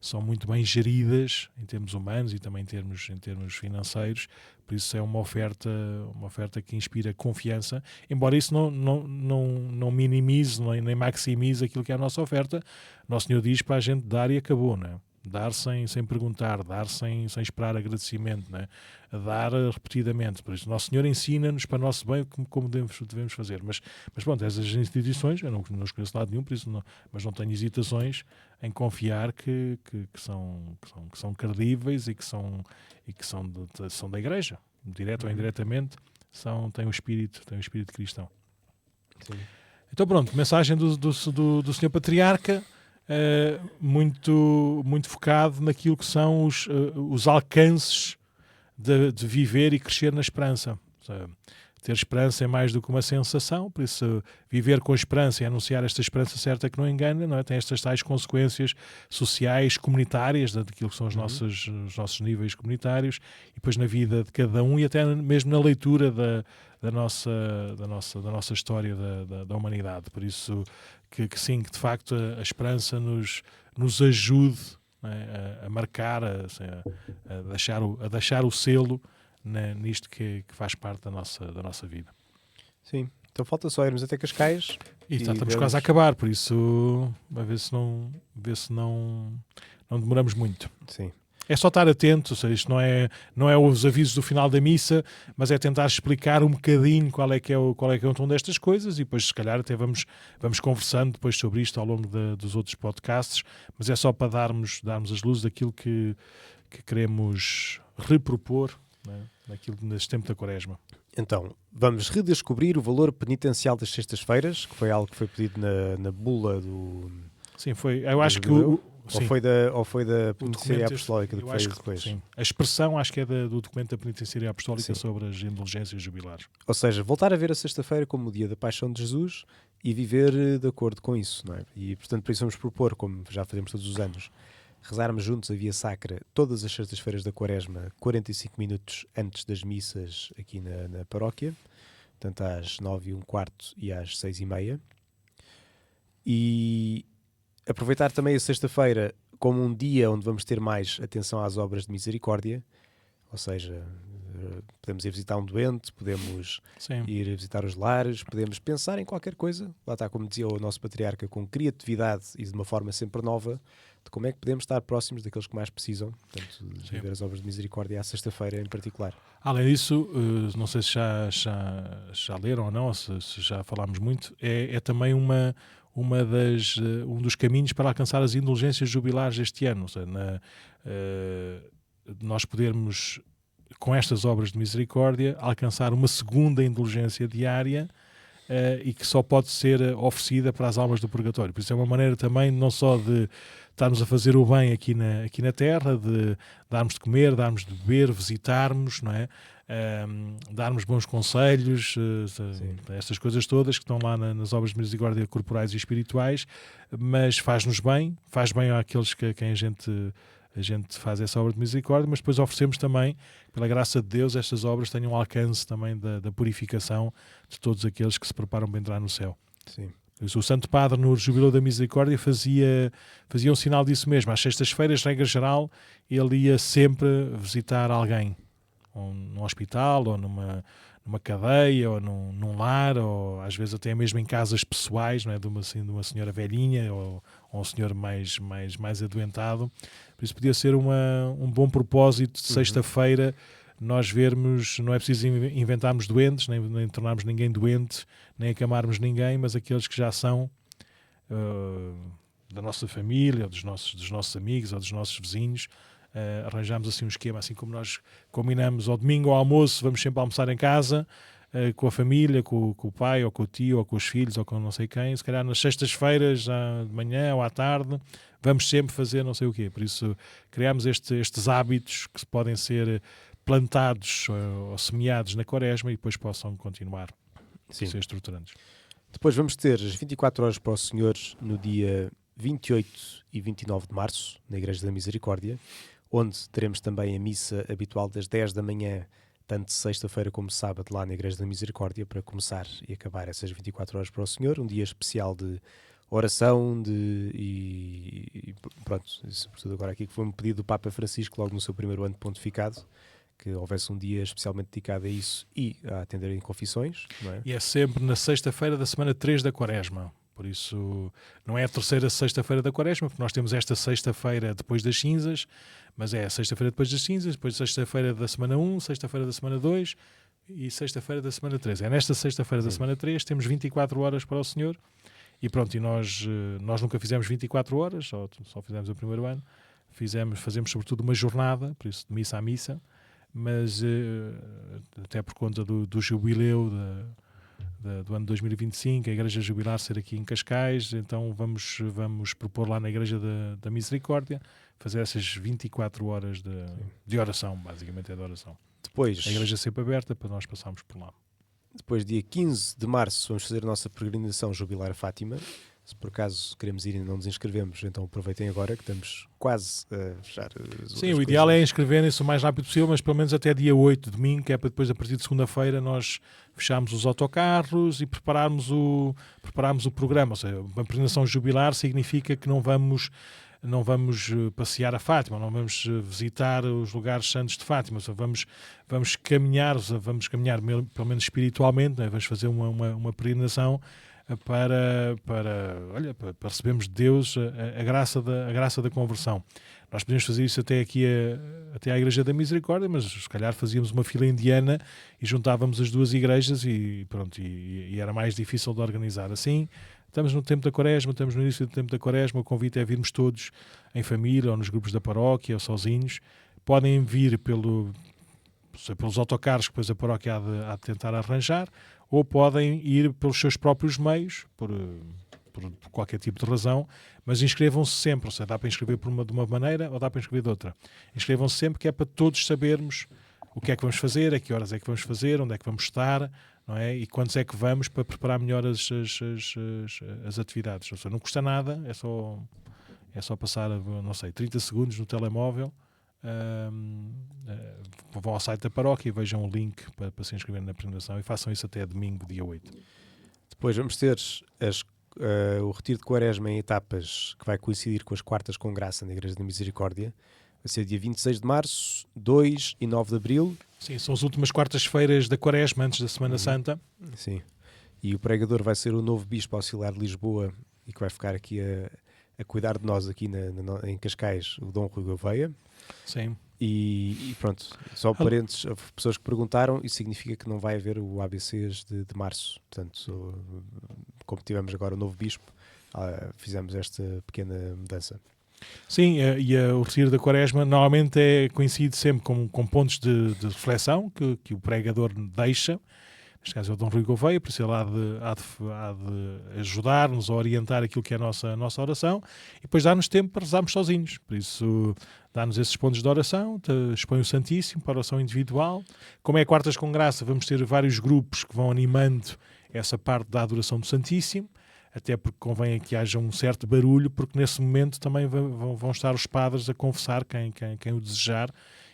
são muito bem geridas em termos humanos e também em termos financeiros, por isso é uma oferta que inspira confiança, embora isso não minimize nem maximize aquilo que é a nossa oferta. Nosso Senhor diz para a gente dar e acabou, não é? Dar sem perguntar, dar sem esperar agradecimento, né? Dar repetidamente. Por isso, Nosso Senhor ensina-nos para o nosso bem como devemos fazer. Mas pronto, essas instituições, eu não os conheço de lado nenhum, por isso mas não tenho hesitações em confiar que são credíveis e que são da Igreja, direto ou indiretamente, têm o espírito cristão. Sim. Então pronto, mensagem do Senhor Patriarca. Muito focado naquilo que são os alcances de viver e crescer na esperança. Ou seja, ter esperança é mais do que uma sensação, por isso viver com esperança e anunciar esta esperança certa que não engana, não é? Tem estas tais consequências sociais, comunitárias, daquilo que são os nossos níveis comunitários, e depois na vida de cada um e até mesmo na leitura da nossa história da humanidade. Por isso que sim, que de facto a esperança nos ajude, não é? A marcar, a deixar o selo nisto que faz parte da nossa vida. Sim. Então falta só irmos até Cascais. E estamos vemos- quase a acabar, por isso a ver se não demoramos muito. Sim. É só estar atento, ou seja, isto não é os avisos do final da missa, mas é tentar explicar um bocadinho qual é que é o tom destas coisas, e depois se calhar até vamos conversando depois sobre isto ao longo dos outros podcasts, mas é só para darmos as luzes daquilo que queremos repropor, né, neste tempo da Quaresma. Então, vamos redescobrir o valor penitencial das sextas-feiras, que foi algo que foi pedido na bula do... Sim, foi. Eu acho que Jubileu? sim, Ou foi da o Penitenciaria documento Apostólica eu que acho fez depois? sim. A expressão acho que é do documento da Penitenciaria Apostólica Sim. sobre as indulgências jubilares. Ou seja, voltar a ver a sexta-feira como o dia da paixão de Jesus e viver de acordo com isso, não é? E, portanto, por isso vamos propor, como já fazemos todos os anos, rezarmos juntos a Via Sacra todas as sextas-feiras da Quaresma, 45 minutos antes das missas aqui na paróquia, portanto às 9h15 e às 6h30. E aproveitar também a sexta-feira como um dia onde vamos ter mais atenção às obras de misericórdia, ou seja, podemos ir visitar um doente, podemos Sim. ir visitar os lares, podemos pensar em qualquer coisa, lá está, como dizia o nosso patriarca, com criatividade e de uma forma sempre nova, de como é que podemos estar próximos daqueles que mais precisam, portanto, de viver as obras de misericórdia à sexta-feira em particular. Além disso, não sei se já leram ou não, ou se já falámos muito, é também um dos caminhos para alcançar as indulgências jubilares este ano. Ou seja, nós podermos, com estas obras de misericórdia, alcançar uma segunda indulgência diária e que só pode ser oferecida para as almas do purgatório. Por isso é uma maneira também não só de estarmos a fazer o bem aqui na Terra, de darmos de comer, darmos de beber, visitarmos, não é? Darmos bons conselhos, estas coisas todas que estão lá nas obras de misericórdia corporais e espirituais, mas faz-nos bem, faz bem àqueles a quem a gente faz essa obra de misericórdia, mas depois oferecemos também, pela graça de Deus, estas obras tenham um alcance também da purificação de todos aqueles que se preparam para entrar no céu. Sim. O Santo Padre, no Jubileu da Misericórdia, fazia um sinal disso mesmo. Às sextas-feiras, regra geral, ele ia sempre visitar alguém, ou num hospital, ou numa cadeia, ou num lar, ou às vezes até mesmo em casas pessoais, não é? de uma senhora velhinha, ou um senhor mais adoentado. Por isso podia ser um bom propósito de sexta-feira nós vermos, não é preciso inventarmos doentes, nem tornarmos ninguém doente, nem acamarmos ninguém, mas aqueles que já são da nossa família, ou dos nossos amigos, ou dos nossos vizinhos, arranjamos assim um esquema, assim como nós combinamos ao domingo ao almoço, vamos sempre almoçar em casa, com a família, com o pai, ou com o tio, ou com os filhos, ou com não sei quem, se calhar nas sextas-feiras, de manhã ou à tarde, vamos sempre fazer não sei o quê. Por isso criamos estes hábitos que podem ser plantados ou semeados na Quaresma e depois possam continuar a ser estruturantes. Depois vamos ter as 24 horas para o Senhor no dia 28 e 29 de março, na Igreja da Misericórdia, onde teremos também a missa habitual das 10 da manhã, tanto sexta-feira como sábado, lá na Igreja da Misericórdia, para começar e acabar essas 24 horas para o Senhor, um dia especial de oração e pronto, sobretudo agora aqui que foi um pedido do Papa Francisco logo no seu primeiro ano de pontificado, que houvesse um dia especialmente dedicado a isso e a atender em confissões, não é? E é sempre na sexta-feira da semana 3 da Quaresma. Por isso, não é a terceira sexta-feira da Quaresma, porque nós temos esta sexta-feira depois das cinzas, mas é a sexta-feira depois das cinzas, depois sexta-feira da semana 1, sexta-feira da semana 2 e sexta-feira da semana 3. É nesta sexta-feira da semana 3, temos 24 horas para o Senhor, e pronto, e nós nunca fizemos 24 horas, só fizemos o primeiro ano, fazemos sobretudo uma jornada, por isso de missa a missa, mas até por conta do jubileu do ano 2025, a Igreja Jubilar ser aqui em Cascais, então vamos propor lá na Igreja da Misericórdia fazer essas 24 horas de oração, basicamente é de oração. Depois, A igreja é sempre aberta para nós passarmos por lá. depois, dia 15 de março, vamos fazer a nossa peregrinação jubilar a Fátima. Se por acaso queremos ir e não nos inscrevemos, então aproveitem agora que estamos quase a fechar. Sim, o ideal é inscreverem-se o mais rápido possível, mas pelo menos até dia 8, domingo, que é para depois, a partir de segunda-feira, nós fecharmos os autocarros e prepararmos o programa. Ou seja, uma peregrinação jubilar significa que não vamos passear a Fátima, não vamos visitar os lugares santos de Fátima, ou seja, vamos caminhar pelo menos espiritualmente, né? Vamos fazer uma peregrinação para recebermos de Deus a graça da conversão. Nós podemos fazer isso até aqui até à Igreja da Misericórdia, mas se calhar fazíamos uma fila indiana e juntávamos as duas igrejas e pronto, e era mais difícil de organizar. Assim, estamos no tempo da Quaresma, estamos no início do tempo da Quaresma, o convite é virmos todos em família ou nos grupos da paróquia ou sozinhos. Podem vir pelos autocarros que depois a paróquia há de tentar arranjar, ou podem ir pelos seus próprios meios, por qualquer tipo de razão, mas inscrevam-se sempre. Ou seja, dá para inscrever de uma maneira ou dá para inscrever de outra. Inscrevam-se sempre, que é para todos sabermos o que é que vamos fazer, a que horas é que vamos fazer, onde é que vamos estar, não é? E quantos é que vamos, para preparar melhor as atividades. Ou seja, não custa nada, é só passar, não sei, 30 segundos no telemóvel, vão ao site da paróquia e vejam o link para se inscrever na peregrinação e façam isso até domingo, dia 8. Depois vamos ter o retiro de Quaresma em etapas, que vai coincidir com as quartas com graça na Igreja da Misericórdia. Vai ser dia 26 de março, 2 e 9 de abril. Sim, são as últimas quartas-feiras da Quaresma, antes da Semana Santa. Sim. E o pregador vai ser o novo Bispo Auxiliar de Lisboa e que vai ficar aqui a cuidar de nós aqui em Cascais, o Dom Rui Gouveia. Sim. E pronto, só parentes, pessoas que perguntaram, isso significa que não vai haver o ABCs de março. Portanto, como tivemos agora o novo Bispo, fizemos esta pequena mudança. Sim, o retiro da Quaresma normalmente coincide sempre com pontos de reflexão que o pregador deixa. Neste caso é o Dom Rui Gouveia, por isso ele há de ajudar-nos a orientar aquilo que é a nossa oração, e depois dá-nos tempo para rezarmos sozinhos. Por isso dá-nos esses pontos de oração, expõe o Santíssimo para a oração individual. Como é quartas com graça, vamos ter vários grupos que vão animando essa parte da adoração do Santíssimo, até porque convém que haja um certo barulho, porque nesse momento também vão estar os padres a confessar quem o desejar,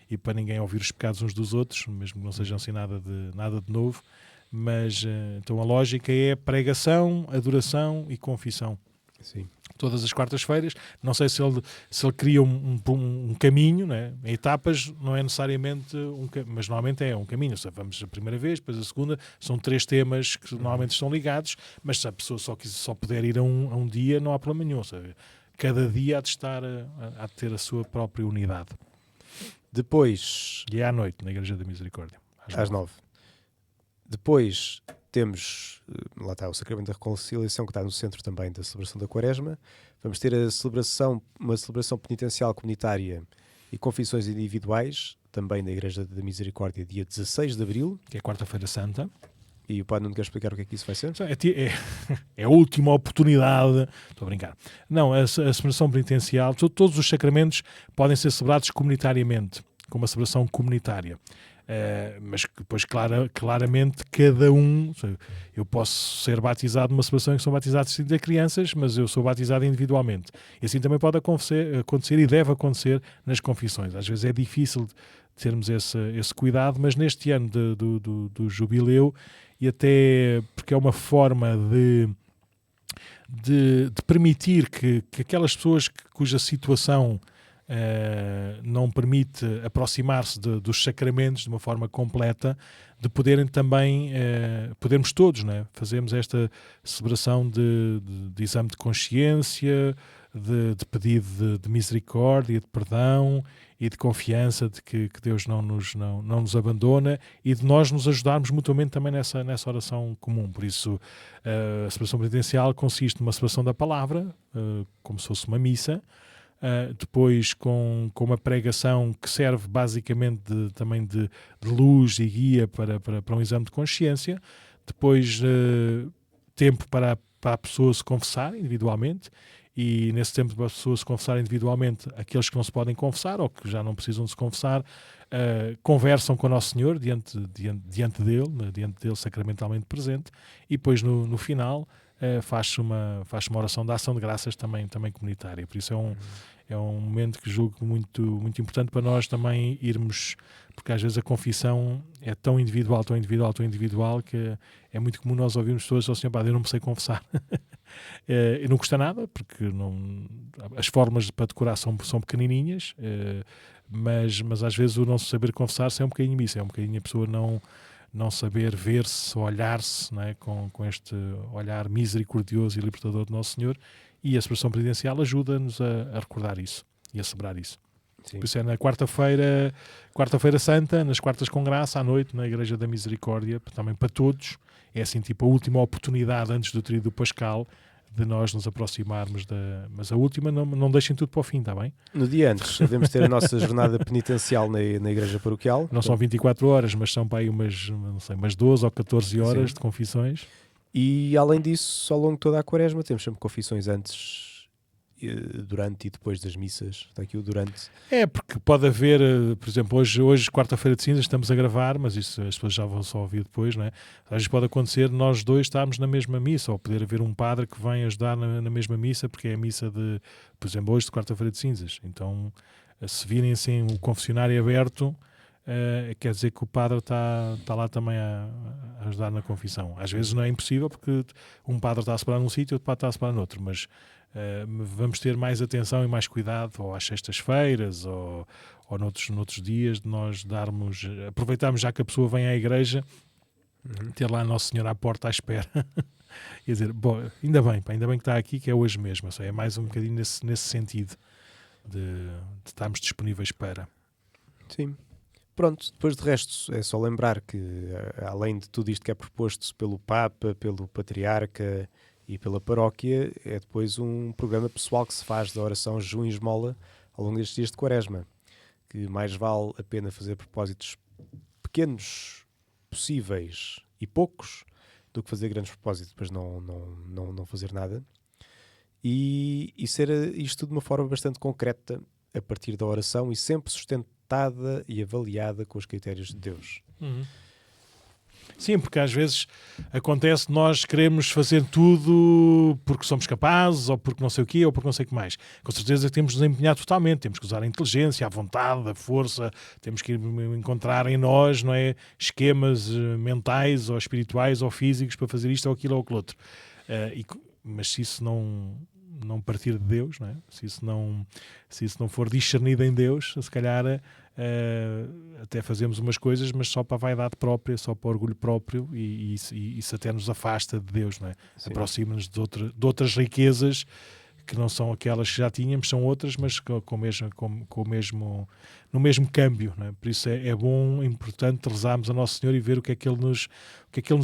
e para ninguém ouvir os pecados uns dos outros, mesmo que não sejam assim nada de novo. Mas então a lógica é pregação, adoração e confissão. Sim. Todas as quartas-feiras. Não sei se ele cria um caminho, né? Em etapas não é necessariamente mas normalmente é um caminho. Ou seja, vamos a primeira vez, depois a segunda. São 3 temas que normalmente estão ligados, mas se a pessoa só puder ir a um dia, não há problema nenhum. Ou seja, cada dia há de ter a sua própria unidade. Depois... E é à noite, na Igreja da Misericórdia. Às 9. Depois temos, lá está, o Sacramento da Reconciliação, que está no centro também da celebração da Quaresma. Vamos ter uma celebração penitencial comunitária e confissões individuais, também na Igreja da Misericórdia, dia 16 de abril. Que é quarta-feira santa. E o Padre não quer explicar o que é que isso vai ser? É a última oportunidade. Estou a brincar. Não, a celebração penitencial, todos os sacramentos podem ser celebrados comunitariamente, com uma celebração comunitária. Mas depois claramente cada um, eu posso ser batizado numa celebração em que são batizados 30 crianças, mas eu sou batizado individualmente, e assim também pode acontecer e deve acontecer nas confissões. Às vezes é difícil termos esse cuidado, mas neste ano do jubileu, e até porque é uma forma de permitir que aquelas pessoas cuja situação não permite aproximar-se dos sacramentos de uma forma completa, de poderem também, podermos todos, né, fazermos esta celebração de exame de consciência, de pedido de misericórdia, de perdão e de confiança de que Deus não nos abandona, e de nós nos ajudarmos mutuamente também nessa oração comum. Por isso, a celebração penitencial consiste numa celebração da palavra, como se fosse uma missa, depois com uma pregação que serve basicamente também de luz e guia para um exame de consciência, depois tempo para a pessoa se confessar individualmente, e nesse tempo as pessoas se confessarem individualmente, aqueles que não se podem confessar ou que já não precisam de se confessar, conversam com o Nosso Senhor diante dele, sacramentalmente presente, e depois no final faz-se uma oração de ação de graças também comunitária. Por isso é um momento que julgo muito, muito importante para nós também irmos, porque às vezes a confissão é tão individual, que é muito comum nós ouvirmos pessoas assim, eu não me sei confessar. E não custa nada, porque as formas para decorar são pequenininhas, mas às vezes o não saber confessar-se é um bocadinho isso, é um bocadinho a pessoa não saber ver-se, olhar-se, não é? com este olhar misericordioso e libertador do Nosso Senhor, e a celebração penitencial ajuda-nos a recordar isso e a celebrar isso. Sim. Por isso é na quarta-feira santa, nas quartas com graça, à noite, na Igreja da Misericórdia, também para todos. É assim, tipo, a última oportunidade antes do tríduo pascal de nós nos aproximarmos Mas a última, não deixem tudo para o fim, está bem? No dia antes, devemos ter a nossa jornada penitencial na igreja paroquial. Não são 24 horas, mas são para aí umas 12 ou 14 horas de confissões. E além disso, ao longo de toda a quaresma, temos sempre confissões antes, durante e depois das missas. Está aqui o durante. Porque pode haver, por exemplo, hoje quarta-feira de cinzas, estamos a gravar, mas isso as pessoas já vão só ouvir depois, não é? Às vezes pode acontecer nós dois estarmos na mesma missa, ou poder haver um padre que vem ajudar na mesma missa, porque é a missa de, por exemplo, hoje de quarta-feira de cinzas. Então, se virem assim o confessionário aberto, quer dizer que o padre está lá também a ajudar na confissão. Às vezes não é impossível, porque um padre está a celebrar num sítio e outro padre está a celebrar noutro, mas vamos ter mais atenção e mais cuidado, ou às sextas-feiras, ou noutros dias, de nós aproveitarmos já que a pessoa vem à igreja, ter lá Nosso Senhor à porta à espera. Quer dizer, ainda bem que está aqui, que é hoje mesmo. É mais um bocadinho nesse sentido de estarmos disponíveis para. Sim. Pronto, depois de resto é só lembrar que, além de tudo isto que é proposto pelo Papa, pelo Patriarca e pela Paróquia, é depois um programa pessoal que se faz da oração jejum e esmola ao longo destes dias de quaresma, que mais vale a pena fazer propósitos pequenos, possíveis e poucos, do que fazer grandes propósitos, depois não fazer nada, e ser isto de uma forma bastante concreta, a partir da oração e sempre sustentada e avaliada com os critérios de Deus. Sim, porque às vezes acontece nós queremos fazer tudo porque somos capazes, ou porque não sei o quê, ou porque não sei o que mais. Com certeza temos de nos empenhar totalmente, temos que usar a inteligência, a vontade, a força, temos que encontrar em nós, não é, esquemas mentais, ou espirituais, ou físicos para fazer isto ou aquilo ou aquilo outro. Mas se isso não partir de Deus, não é? Se isso não for discernido em Deus, se calhar até fazemos umas coisas, mas só para a vaidade própria, só para o orgulho próprio, e isso até nos afasta de Deus, não é? Aproxima-nos de outras riquezas que não são aquelas que já tínhamos, são outras, mas no mesmo câmbio, não é? Por isso é bom, importante rezarmos a Nosso Senhor e ver o que é que Ele nos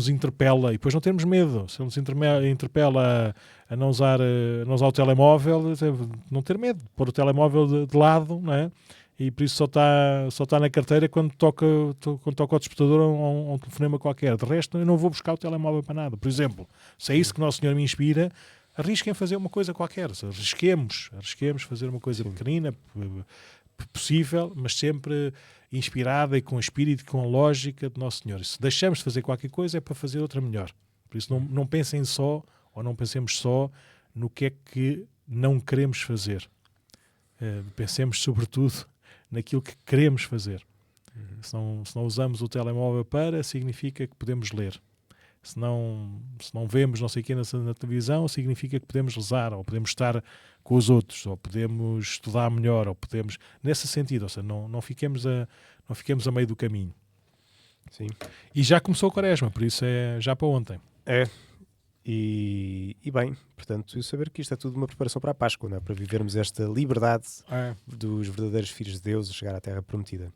interpela, e depois não termos medo. Se Ele nos interpela a não usar o telemóvel, não ter medo, pôr o telemóvel de lado, não é? E por isso só está na carteira quando toca o despertador a um telefonema qualquer. De resto, eu não vou buscar o telemóvel para nada. Por exemplo, se é isso que Nosso Senhor me inspira, arrisquem fazer uma coisa qualquer. Arrisquemos fazer uma coisa pequenina, possível, mas sempre inspirada e com espírito e com lógica de Nosso Senhor. E se deixamos de fazer qualquer coisa, é para fazer outra melhor. Por isso não pensem só, ou não pensemos só no que é que não queremos fazer. Pensemos sobretudo naquilo que queremos fazer. Se não usamos o telemóvel significa que podemos ler. Se não vemos não sei o que na televisão, significa que podemos rezar, ou podemos estar com os outros, ou podemos estudar melhor, ou podemos... Nesse sentido, ou seja, não fiquemos a meio do caminho. Sim. E já começou a quaresma, por isso é já para ontem. E bem, portanto, eu saber que isto é tudo uma preparação para a Páscoa, não é? Para vivermos esta liberdade dos verdadeiros filhos de Deus a chegar à Terra Prometida.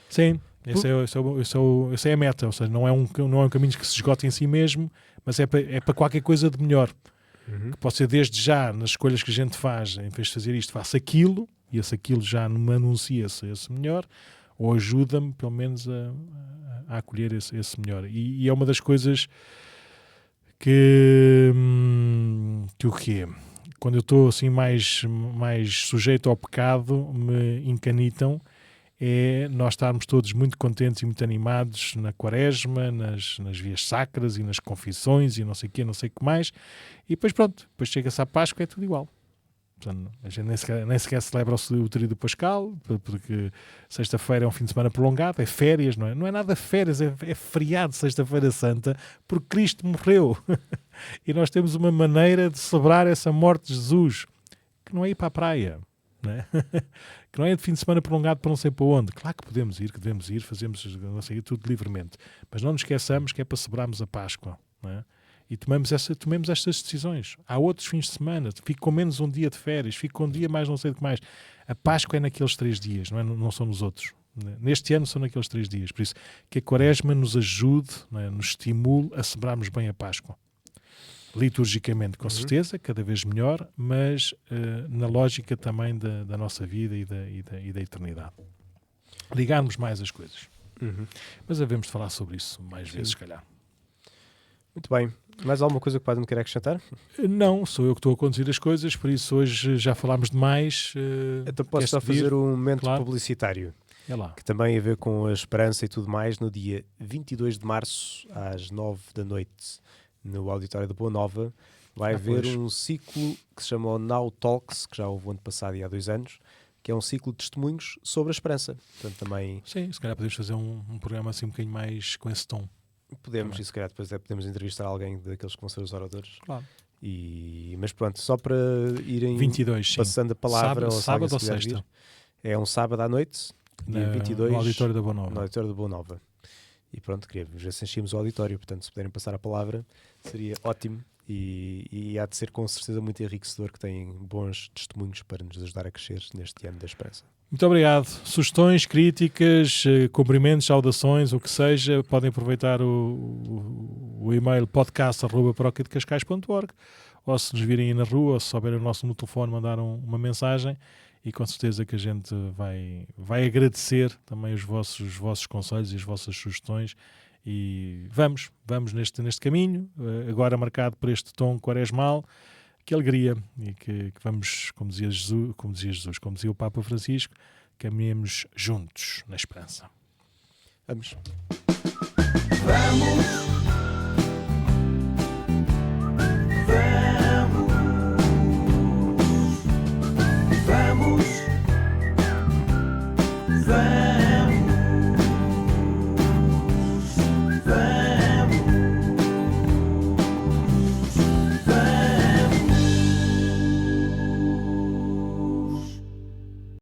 Sim, essa é a meta, ou seja, não é um caminho que se esgota em si mesmo, mas é para qualquer coisa de melhor. Que pode ser desde já, nas escolhas que a gente faz, em vez de fazer isto, faça aquilo, e esse aquilo já me anuncia-se esse melhor, ou ajuda-me, pelo menos, a acolher esse melhor. E é uma das coisas que o quê? quando eu estou assim mais sujeito ao pecado, me encanitam, é nós estarmos todos muito contentes e muito animados na quaresma, nas vias sacras e nas confissões e não sei o quê, não sei o que mais, e depois pronto, depois chega-se à Páscoa, é tudo igual. Portanto, a gente nem sequer celebra o tríduo pascal, porque sexta-feira é um fim de semana prolongado, é férias, não é? Não é nada férias, é feriado sexta-feira santa, porque Cristo morreu. E nós temos uma maneira de celebrar essa morte de Jesus, que não é ir para a praia, não é? Que não é de fim de semana prolongado para não sei para onde. Claro que podemos ir, fazemos não sei, tudo livremente, mas não nos esqueçamos que é para celebrarmos a Páscoa, não é? E tomemos estas decisões. Há outros fins de semana, fico com menos um dia de férias, fico com um dia mais não sei o que mais. A Páscoa é naqueles 3 dias, não são nos outros. Neste ano são naqueles 3 dias. Por isso que a Quaresma nos ajude, não é? Nos estimule a celebrarmos bem a Páscoa. Liturgicamente, com certeza, cada vez melhor, mas na lógica também da nossa vida e da eternidade. Ligarmos mais as coisas. Mas havemos de falar sobre isso mais vezes, se calhar. Muito bem. Mais alguma coisa que podem querer acrescentar? Não, sou eu que estou a conduzir as coisas, por isso hoje já falámos demais. Então posso só fazer um momento publicitário, É lá. que também tem a ver com a esperança e tudo mais. No dia 22 de março, às 9 da noite, no auditório da Boa Nova, vai haver um ciclo que se chama Now Talks, que já houve o ano passado e há 2 anos, que é um ciclo de testemunhos sobre a esperança. Portanto, também... Sim, se calhar podemos fazer um programa assim um bocadinho mais com esse tom. Podemos, e se calhar depois podemos entrevistar alguém daqueles que vão ser os oradores. Claro. Mas pronto, só para irem 22, passando a palavra. Sábado ou sexta? Vir, é um sábado à noite, dia 22, no auditório da Boa Nova. No auditório da Boa Nova. E pronto, queríamos ver se enchíamos o auditório, portanto, se puderem passar a palavra, seria ótimo. E há de ser com certeza muito enriquecedor, que têm bons testemunhos para nos ajudar a crescer neste ano da esperança. Muito obrigado. Sugestões, críticas, cumprimentos, saudações, o que seja, podem aproveitar o e-mail podcast@paroquiadecascais.org, ou se nos virem aí na rua, ou se souberem o nosso no telefone, mandar uma mensagem, e com certeza que a gente vai agradecer também os vossos conselhos e as vossas sugestões. E vamos neste caminho, agora marcado por este tom quaresmal. Que alegria, e que vamos, como dizia o Papa Francisco, caminhemos juntos na esperança. Vamos. Vamos